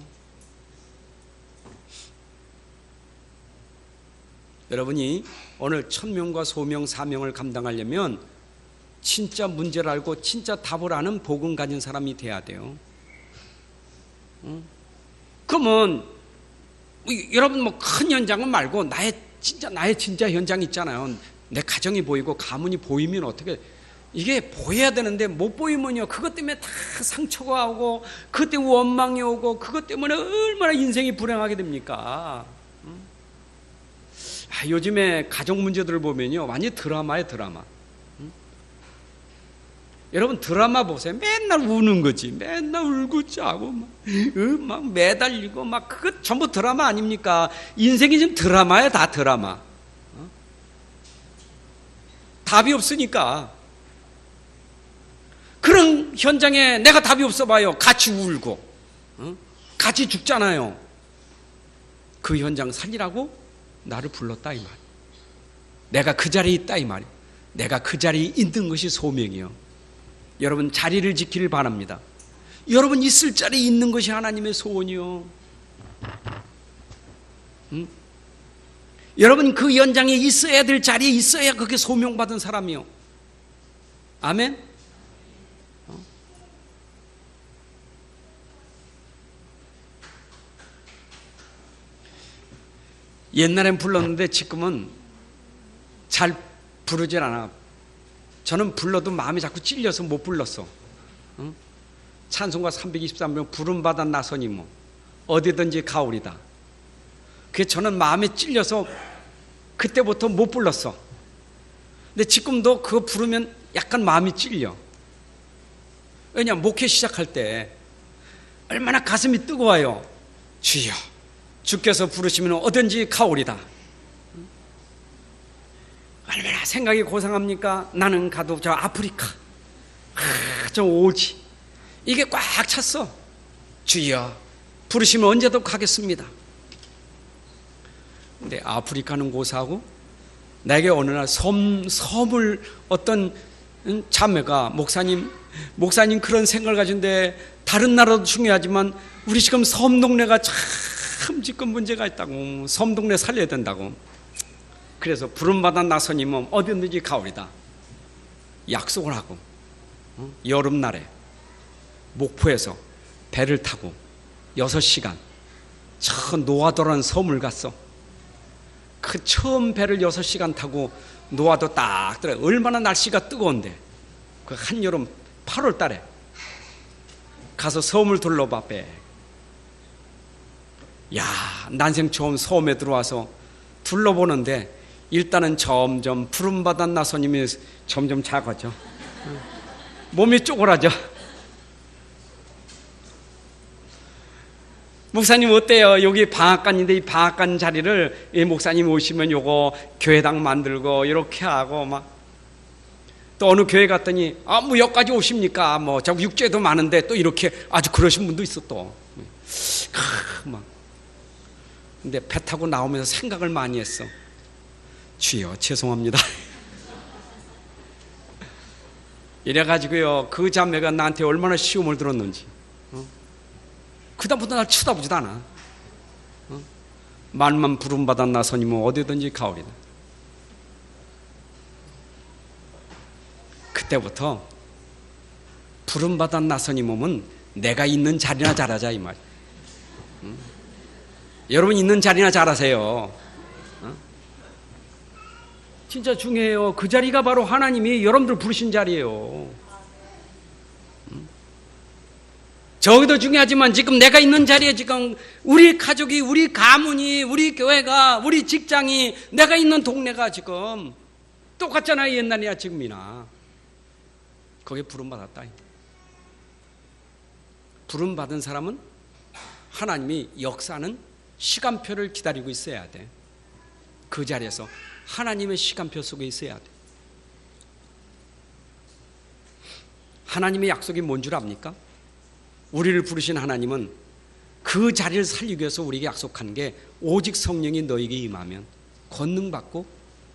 여러분이 오늘 1000명과 소명, 사명을 감당하려면 진짜 문제를 알고 진짜 답을 아는 복음 가진 사람이 돼야 돼요. 그러면 여러분 큰 현장은 말고 나의 진짜 현장 있잖아요. 내 가정이 보이고 가문이 보이면 어떻게, 이게 보여야 되는데 못 보이면요, 그것 때문에 다 상처가 오고 그것 때문에 원망이 오고 그것 때문에 얼마나 인생이 불행하게 됩니까? 요즘에 가정 문제들을 보면요, 완전히 드라마예요, 드라마. 여러분 드라마 보세요. 맨날 우는 거지. 맨날 울고 짜고 막 매달리고 막, 그거 전부 드라마 아닙니까? 인생이 지금 드라마야, 다 드라마. 답이 없으니까. 그런 현장에 내가 답이 없어 봐요. 같이 울고 같이 죽잖아요. 그 현장 살리라고 나를 불렀다 이 말. 내가 그 자리에 있다 이 말이에요. 내가 그 자리에 있는 것이 소명이요. 여러분 자리를 지키길 바랍니다. 여러분 있을 자리에 있는 것이 하나님의 소원이요. 여러분 그 현장에 있어야 될 자리에 있어야 그게 소명받은 사람이요. 아멘. 옛날엔 불렀는데 지금은 잘 부르질 않아. 저는 불러도 마음이 자꾸 찔려서 못 불렀어. 찬송가 323명 부름받아 나서니 뭐 어디든지 가오리다. 그게 저는 마음에 찔려서 그때부터 못 불렀어. 근데 지금도 그거 부르면 약간 마음이 찔려. 왜냐, 목회 시작할 때 얼마나 가슴이 뜨거워요. 주여, 주께서 부르시면 어딘지 가오리다. 얼마나 생각이 고상합니까? 나는 가도 저 아프리카, 저 오지, 이게 꽉 찼어. 주여, 부르시면 언제도 가겠습니다. 근데 아프리카는 고사하고 내게 어느 날 섬을 어떤 자매가 목사님 그런 생각을 가진데 다른 나라도 중요하지만 우리 지금 섬 동네가 참 지금 문제가 있다고, 섬 동네 살려야 된다고. 그래서 부름받아 나서님은 어디든지 가오리다 약속을 하고 여름날에 목포에서 배를 타고 6시간 저 노아도라는 섬을 갔어. 그 처음 배를 6시간 타고 노아도 딱 들어. 얼마나 날씨가 뜨거운데 그 한여름 8월 달에 가서 섬을 둘러봐. 야, 난생 처음 섬에 들어와서 둘러보는데 일단은 점점 부름받아 나서님이 점점 작아져. 몸이 쪼그라져. 목사님 어때요? 여기 방앗간인데 이 방앗간 자리를 이 목사님 오시면 요거 교회당 만들고 이렇게 하고 막, 또 어느 교회 갔더니 뭐 여기까지 오십니까? 뭐 자꾸 육제도 많은데 또 이렇게 아주 그러신 분도 있어 또. 막. 근데 배 타고 나오면서 생각을 많이 했어. 주여 죄송합니다. 이래가지고요, 그 자매가 나한테 얼마나 시험을 들었는지. 그다음부터 날 쳐다보지도 않아. 말만 부름받아 나서니면 어디든지 가오리다. 그때부터 부름받아 나서니 몸은 내가 있는 자리나 잘하자 이 말. 여러분 있는 자리나 잘하세요. 진짜 중요해요. 그 자리가 바로 하나님이 여러분들 부르신 자리예요. 저기도 중요하지만 지금 내가 있는 자리에 지금 우리 가족이, 우리 가문이, 우리 교회가, 우리 직장이, 내가 있는 동네가 지금 똑같잖아요. 옛날이나 지금이나. 거기에 부름받았다. 부름받은 사람은 하나님이 역사하는 시간표를 기다리고 있어야 돼. 그 자리에서 하나님의 시간표 속에 있어야 돼. 하나님의 약속이 뭔 줄 압니까? 우리를 부르신 하나님은 그 자리를 살리기 위해서 우리에게 약속한 게 오직 성령이 너에게 임하면 권능받고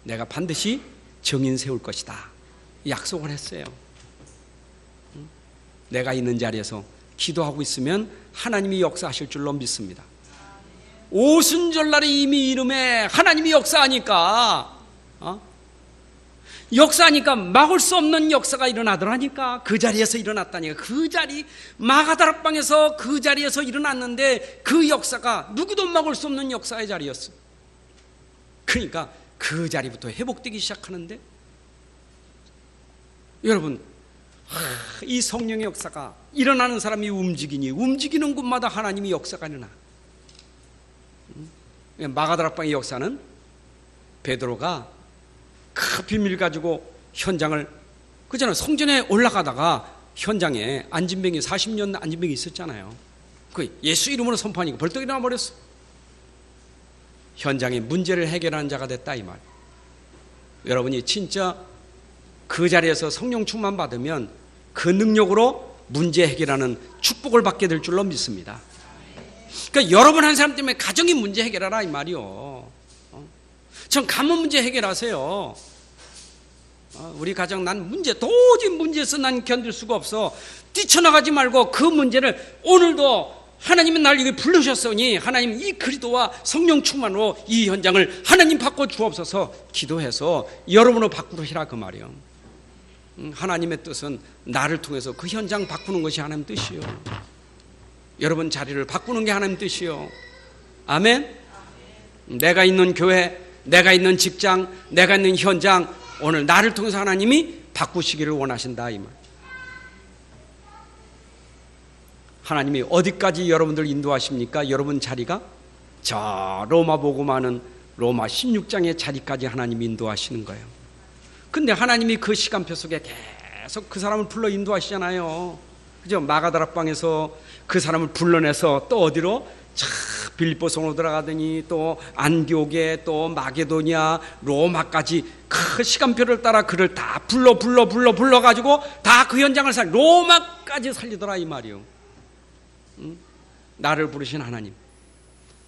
내가 반드시 정인 세울 것이다. 약속을 했어요. 내가 있는 자리에서 기도하고 있으면 하나님이 역사하실 줄로 믿습니다. 오순절날에 이미 이름에 하나님이 역사하니까 역사하니까 막을 수 없는 역사가 일어나더라니까. 그 자리에서 일어났다니까. 그 자리 마가다락방에서 그 자리에서 일어났는데 그 역사가 누구도 막을 수 없는 역사의 자리였어. 그러니까 그 자리부터 회복되기 시작하는데 여러분 이 성령의 역사가 일어나는 사람이 움직이니 움직이는 곳마다 하나님이 역사가 일어나. 마가다락방의 역사는 베드로가 큰 비밀 가지고 현장을 그잖아요. 성전에 올라가다가 현장에 안진뱅이 40년 안진뱅이 있었잖아요. 그 예수 이름으로 선포하니까 벌떡 일어나 버렸어. 현장의 문제를 해결하는 자가 됐다 이 말. 여러분이 진짜 그 자리에서 성령 충만 받으면 그 능력으로 문제 해결하는 축복을 받게 될 줄로 믿습니다. 그러니까 여러분 한 사람 때문에 가정이 문제 해결하라 이 말이요. 전 가문 문제 해결하세요. 우리 가정 난 문제 도저히 문제에서 난 견딜 수가 없어. 뛰쳐나가지 말고 그 문제를 오늘도 하나님이 날 여기 부르셨으니 하나님 이 그리스도와 성령 충만으로 이 현장을 하나님 바꿔 주옵소서 기도해서 여러분으로 바꾸려 해라 그 말이요. 하나님의 뜻은 나를 통해서 그 현장 바꾸는 것이 하나님 뜻이요. 여러분 자리를 바꾸는 게 하나님 뜻이요. 아멘. 내가 있는 교회, 내가 있는 직장, 내가 있는 현장 오늘 나를 통해서 하나님이 바꾸시기를 원하신다 이 말. 하나님이 어디까지 여러분들 인도하십니까? 여러분 자리가 저 로마복음하는 로마 16장의 자리까지 하나님이 인도하시는 거예요. 근데 하나님이 그 시간표 속에 계속 그 사람을 불러 인도하시잖아요. 그죠? 마가다락방에서 그 사람을 불러내서 또 어디로? 빌립보성으로 들어가더니 또 안디옥에 또 마게도냐 로마까지 그 시간표를 따라 그를 다 불러가지고 다 그 현장을 로마까지 살리더라 이 말이요. 나를 부르신 하나님,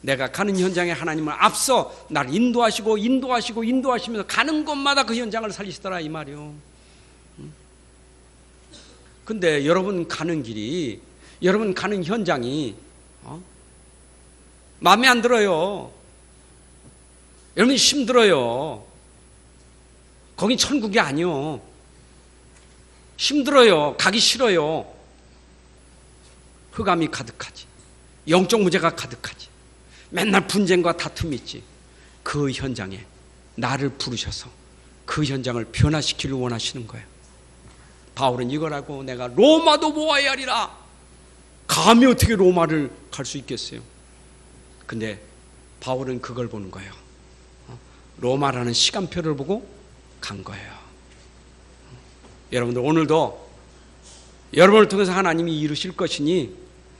내가 가는 현장에 하나님은 앞서 나를 인도하시면서 가는 곳마다 그 현장을 살리시더라 이 말이요. 근데 여러분 가는 길이, 여러분 가는 현장이 마음에 안 들어요. 여러분 힘들어요. 거긴 천국이 아니요. 힘들어요. 가기 싫어요. 흑암이 가득하지. 영적 문제가 가득하지. 맨날 분쟁과 다툼이 있지. 그 현장에 나를 부르셔서 그 현장을 변화시키기를 원하시는 거예요. 바울은 이거라고 내가 로마도 모아야 하리라. 감히 어떻게 로마를 갈 수 있겠어요? 근데 바울은 그걸 보는 거예요. 로마라는 시간표를 보고 간 거예요. 여러분들 오늘도 여러분을 통해서 하나님이 이루실 것이니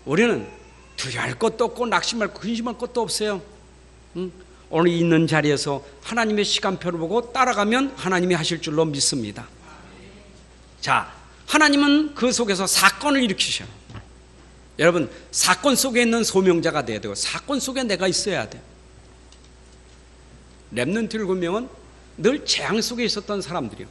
우리는 두려워할 것도 없고 낙심할 근심할 것도 없어요. 오늘 있는 자리에서 하나님의 시간표를 보고 따라가면 하나님이 하실 줄로 믿습니다. 자, 하나님은 그 속에서 사건을 일으키셔요. 여러분 사건 속에 있는 소명자가 돼야 되고 사건 속에 내가 있어야 돼요. 렘넌트 7명은 늘 재앙 속에 있었던 사람들이요.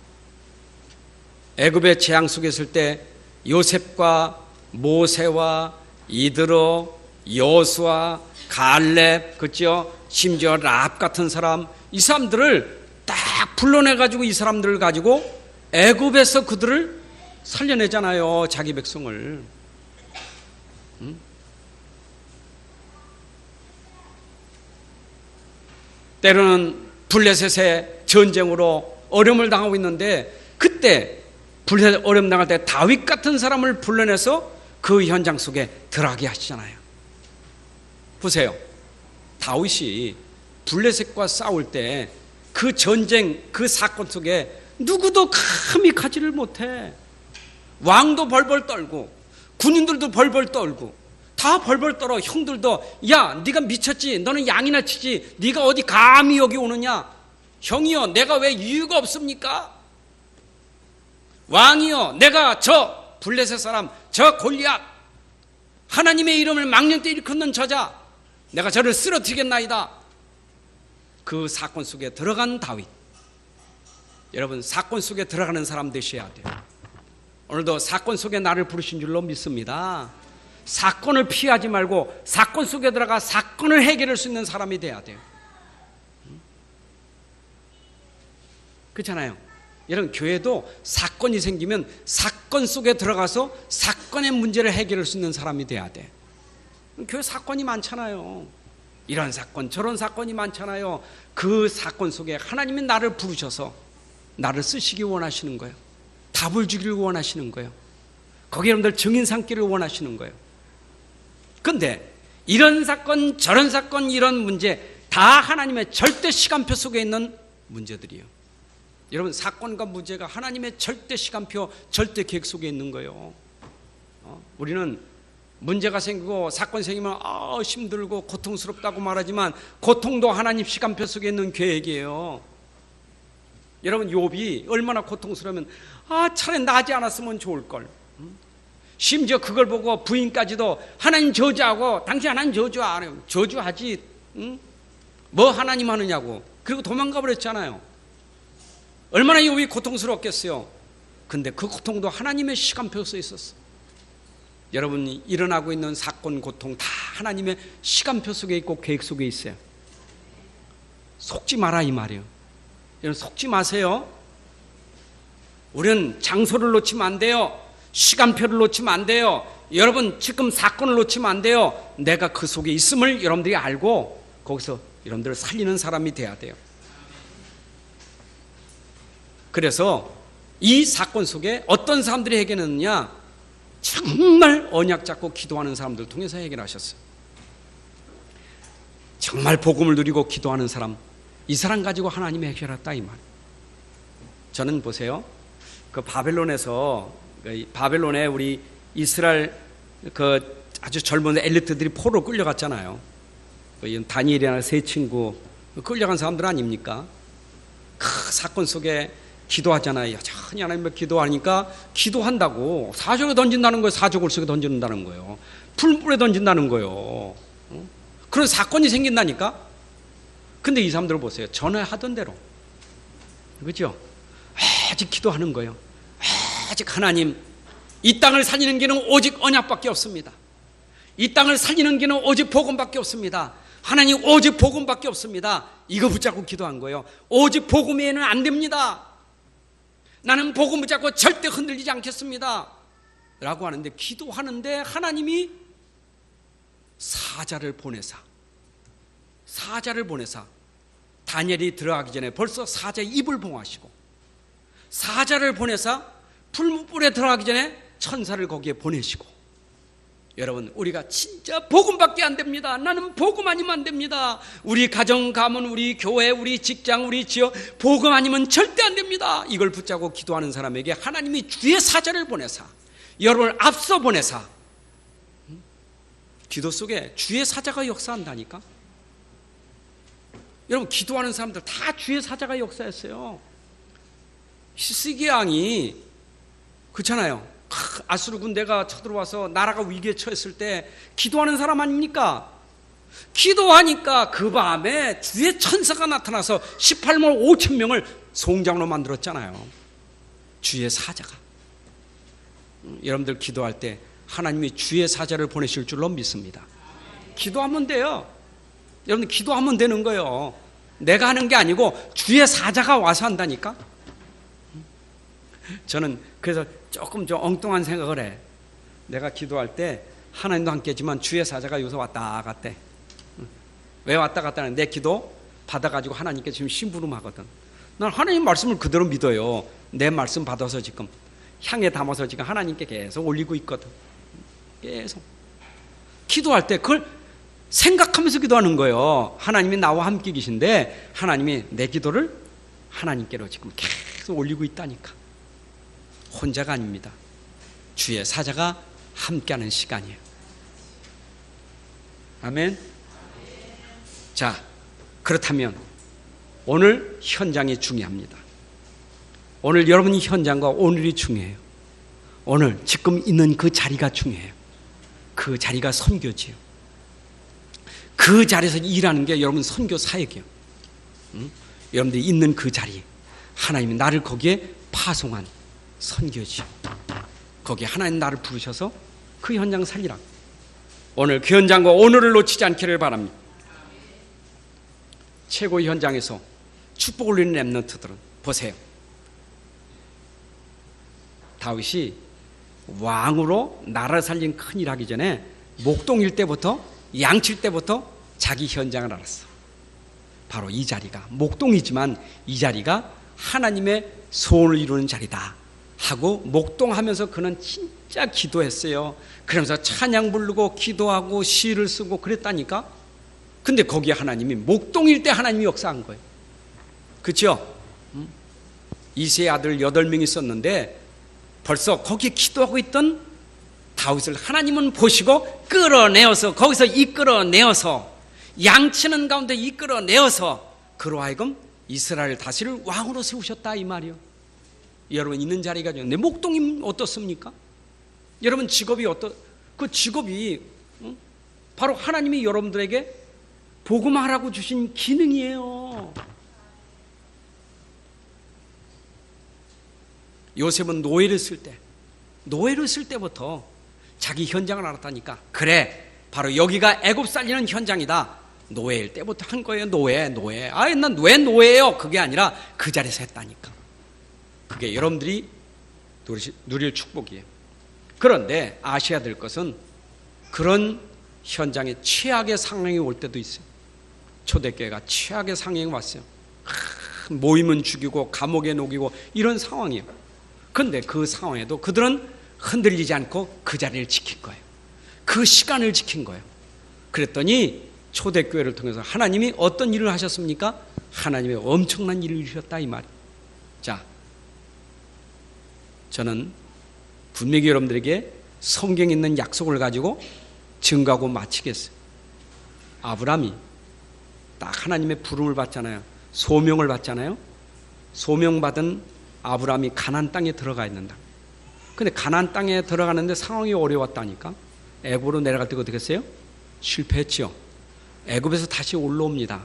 애굽의 재앙 속에 있을 때 요셉과 모세와 이드로, 여호수아, 갈렙, 그렇죠? 심지어 랍 같은 사람, 이 사람들을 딱 불러내가지고 이 사람들을 가지고 애굽에서 그들을 살려내잖아요. 자기 백성을. 때로는 블레셋의 전쟁으로 어려움을 당하고 있는데, 그때 블레셋 어려움 당할 때 다윗 같은 사람을 불러내서 그 현장 속에 들어가게 하시잖아요. 보세요. 다윗이 블레셋과 싸울 때 그 전쟁, 그 사건 속에 누구도 감히 가지를 못해. 왕도 벌벌 떨고 군인들도 벌벌 떨고 다 벌벌 떨어. 형들도 야 네가 미쳤지, 너는 양이나 치지, 네가 어디 감히 여기 오느냐. 형이여 내가 왜 이유가 없습니까? 왕이여 내가 저 블레셋 사람 저 골리앗 하나님의 이름을 망령 때 일컫는 저자 내가 저를 쓰러뜨리겠나이다. 그 사건 속에 들어간 다윗. 여러분, 사건 속에 들어가는 사람 되셔야 돼요. 오늘도 사건 속에 나를 부르신 줄로 믿습니다. 사건을 피하지 말고 사건 속에 들어가 사건을 해결할 수 있는 사람이 돼야 돼요. 그렇잖아요. 여러분, 교회도 사건이 생기면 사건 속에 들어가서 사건의 문제를 해결할 수 있는 사람이 돼야 돼. 교회 사건이 많잖아요. 이런 사건 저런 사건이 많잖아요. 그 사건 속에 하나님이 나를 부르셔서 나를 쓰시기 원하시는 거예요. 답을 주기를 원하시는 거예요. 거기 여러분들 증인 삼기를 원하시는 거예요. 그런데 이런 사건 저런 사건 이런 문제 다 하나님의 절대 시간표 속에 있는 문제들이에요. 여러분, 사건과 문제가 하나님의 절대 시간표 절대 계획 속에 있는 거예요. 우리는 문제가 생기고 사건 생기면 힘들고 고통스럽다고 말하지만 고통도 하나님 시간표 속에 있는 계획이에요. 여러분, 욥이 얼마나 고통스러우면 차라리 나지 않았으면 좋을걸. 심지어 그걸 보고 부인까지도 하나님 저주하고 당신 하나님 저주 안 해요. 저주하지 뭐 하나님 하느냐고. 그리고 도망가 버렸잖아요. 얼마나 욥이 고통스럽겠어요. 근데 그 고통도 하나님의 시간표에 써 있었어. 여러분이 일어나고 있는 사건, 고통 다 하나님의 시간표 속에 있고 계획 속에 있어요. 속지 마라 이 말이에요. 여러분, 속지 마세요. 우리는 장소를 놓치면 안 돼요. 시간표를 놓치면 안 돼요. 여러분, 지금 사건을 놓치면 안 돼요. 내가 그 속에 있음을 여러분들이 알고 거기서 여러분들을 살리는 사람이 돼야 돼요. 그래서 이 사건 속에 어떤 사람들이 해결했느냐? 정말 언약 잡고 기도하는 사람들 통해서 해결하셨어요. 정말 복음을 누리고 기도하는 사람, 이 사람 가지고 하나님이 해결했다 이 말. 저는 보세요, 그 바벨론에서 바벨론에 우리 이스라엘 그 아주 젊은 엘리트들이 포로로 끌려갔잖아요. 다니엘이나 세 친구 끌려간 사람들 아닙니까? 그 사건 속에 기도하잖아요. 여전히 하나님께 기도하니까 기도한다고 사족에 던진다는 거예요. 사족을 속에 던진다는 거예요. 풀물에 던진다는 거예요. 그런 사건이 생긴다니까. 근데 이 사람들 보세요. 전화하던 대로, 그렇죠? 아직 기도하는 거예요. 아직 하나님, 이 땅을 살리는 길은 오직 언약밖에 없습니다. 이 땅을 살리는 길은 오직 복음밖에 없습니다. 하나님, 오직 복음밖에 없습니다. 이거 붙잡고 기도한 거예요. 오직 복음 외에는 안 됩니다. 나는 복음 붙잡고 절대 흔들리지 않겠습니다 라고 하는데, 기도하는데 하나님이 사자를 보내사 다니엘이 들어가기 전에 벌써 사자의 입을 봉하시고, 사자를 보내사 풀무불에 들어가기 전에 천사를 거기에 보내시고. 여러분, 우리가 진짜 복음밖에 안 됩니다. 나는 복음 아니면 안 됩니다. 우리 가정, 가문, 우리 교회, 우리 직장, 우리 지역, 복음 아니면 절대 안 됩니다. 이걸 붙잡고 기도하는 사람에게 하나님이 주의 사자를 보내사, 여러분을 앞서 보내사, 기도 속에 주의 사자가 역사한다니까. 여러분, 기도하는 사람들 다 주의 사자가 역사했어요. 히스기야 왕이 그렇잖아요. 아수르 군대가 쳐들어와서 나라가 위기에 처했을 때 기도하는 사람 아닙니까? 기도하니까 그 밤에 주의 천사가 나타나서 18만 5천 명을 송장으로 만들었잖아요. 주의 사자가. 여러분들 기도할 때 하나님이 주의 사자를 보내실 줄로 믿습니다. 기도하면 돼요. 여러분 기도하면 되는 거예요. 내가 하는 게 아니고 주의 사자가 와서 한다니까. 저는 그래서 조금 좀 엉뚱한 생각을 해. 내가 기도할 때 하나님도 함께지만 주의 사자가 여기서 왔다 갔대. 왜 왔다 갔다 하는 내 기도 받아가지고 하나님께 지금 심부름하거든. 난 하나님 말씀을 그대로 믿어요. 내 말씀 받아서 지금 향에 담아서 지금 하나님께 계속 올리고 있거든. 계속 기도할 때 그걸 생각하면서 기도하는 거예요. 하나님이 나와 함께 계신데 하나님이 내 기도를 하나님께로 지금 계속 올리고 있다니까. 혼자가 아닙니다. 주의 사자가 함께하는 시간이에요. 아멘. 자, 그렇다면 오늘 현장이 중요합니다. 오늘 여러분 현장과 오늘이 중요해요. 오늘 지금 있는 그 자리가 중요해요. 그 자리가 선교지요. 그 자리에서 일하는 게 여러분 선교 사역이요. 여러분들이 있는 그 자리, 하나님이 나를 거기에 파송한 선교지요. 거기에 하나님 나를 부르셔서 그 현장 살리라. 오늘 그 현장과 오늘을 놓치지 않기를 바랍니다. 최고의 현장에서 축복을 누리는 렘넌트들은 보세요. 다윗이 왕으로 나라를 살린 큰일 하기 전에 목동일 때부터 양칠 때부터 자기 현장을 알았어. 바로 이 자리가 목동이지만 이 자리가 하나님의 소원을 이루는 자리다 하고 목동하면서 그는 진짜 기도했어요. 그러면서 찬양 부르고 기도하고 시를 쓰고 그랬다니까. 근데 거기에 하나님이 목동일 때 하나님이 역사한 거예요. 그렇죠? 이세의 아들 8명이 있었는데 벌써 거기에 기도하고 있던 다윗을 하나님은 보시고 끌어내어서 거기서 이끌어내어서 양치는 가운데 이끌어내어서 그로 하여금 이스라엘 다스릴 왕으로 세우셨다 이 말이요. 여러분 있는 자리가 내 목동이 어떻습니까? 여러분 직업이 그 직업이 바로 하나님이 여러분들에게 복음하라고 주신 기능이에요. 요셉은 노예를 쓸 때부터 자기 현장을 알았다니까. 그래, 바로 여기가 애굽 살리는 현장이다. 노예일 때부터 한 거예요. 노예. 난 왜 노예예요? 그게 아니라 그 자리에서 했다니까. 그게 여러분들이 누릴 축복이에요. 그런데 아셔야 될 것은 그런 현장에 최악의 상황이 올 때도 있어요. 초대교회가 최악의 상황이 왔어요. 모이면 죽이고 감옥에 녹이고 이런 상황이에요. 그런데 그 상황에도 그들은 흔들리지 않고 그 자리를 지킨 거예요. 그 시간을 지킨 거예요. 그랬더니 초대교회를 통해서 하나님이 어떤 일을 하셨습니까? 하나님의 엄청난 일을 이루셨다 이 말이에요. 자, 저는 분명히 여러분들에게 성경에 있는 약속을 가지고 증거하고 마치겠어요. 아브라함이 딱 하나님의 부름을 받잖아요. 소명을 받잖아요. 소명받은 아브라함이 가나안 땅에 들어가야 된다. 근데 가나안 땅에 들어가는데 상황이 어려웠다니까. 애굽으로 내려갈 때 어떻게 했어요? 실패했죠. 애굽에서 다시 올라옵니다.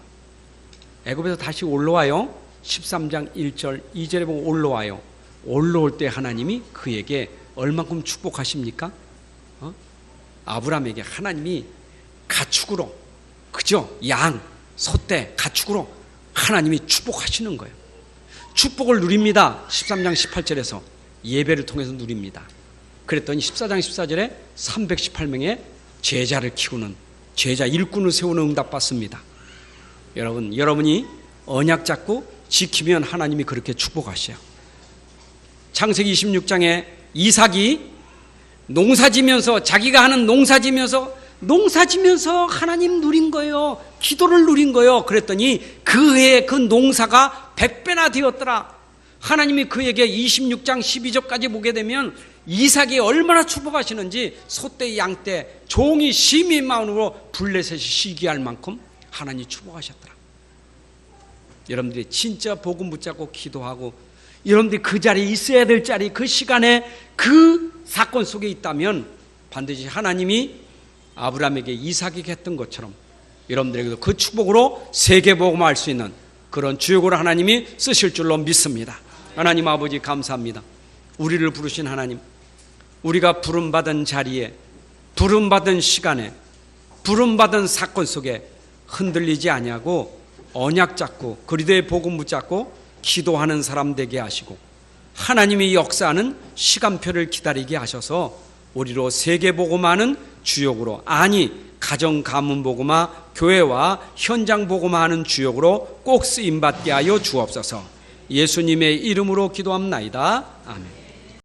애굽에서 다시 올라와요. 13장 1절 2절에 보면 올라와요. 올라올 때 하나님이 그에게 얼만큼 축복하십니까? 아브라함에게 하나님이 가축으로, 그죠? 양, 소떼, 가축으로 하나님이 축복하시는 거예요. 축복을 누립니다. 13장 18절에서 예배를 통해서 누립니다. 그랬더니 14장 14절에 318명의 제자를 키우는 제자 일꾼을 세우는 응답받습니다. 여러분이 언약 잡고 지키면 하나님이 그렇게 축복하셔요. 창세기 26장에 이삭이 농사지면서 자기가 하는 농사지면서 하나님 누린 거예요. 기도를 누린 거예요. 그랬더니 그 해에 그 농사가 100배나 되었더라. 하나님이 그에게 26장 12절까지 보게 되면 이삭이 얼마나 축복하시는지 소떼 양떼 종이 심히 마음으로 블레셋이 시기할 만큼 하나님이 축복하셨더라. 여러분들이 진짜 복음 붙잡고 기도하고 여러분들이 그 자리에 있어야 될 자리 그 시간에 그 사건 속에 있다면 반드시 하나님이 아브라함에게 이삭에게 했던 것처럼 여러분들에게도 그 축복으로 세계복음할 수 있는 그런 주역으로 하나님이 쓰실 줄로 믿습니다. 하나님 아버지 감사합니다. 우리를 부르신 하나님, 우리가 부름받은 자리에, 부름받은 시간에, 부름받은 사건 속에 흔들리지 아니하고 언약 잡고 그리스도의 복음 붙잡고 기도하는 사람 되게 하시고, 하나님이 역사하는 시간표를 기다리게 하셔서 우리로 세계복음화하는 주역으로, 아니 가정 가문 복음화, 교회와 현장 복음화하는 주역으로 꼭 쓰임받게 하여 주옵소서. 예수님의 이름으로 기도합나이다. 아멘.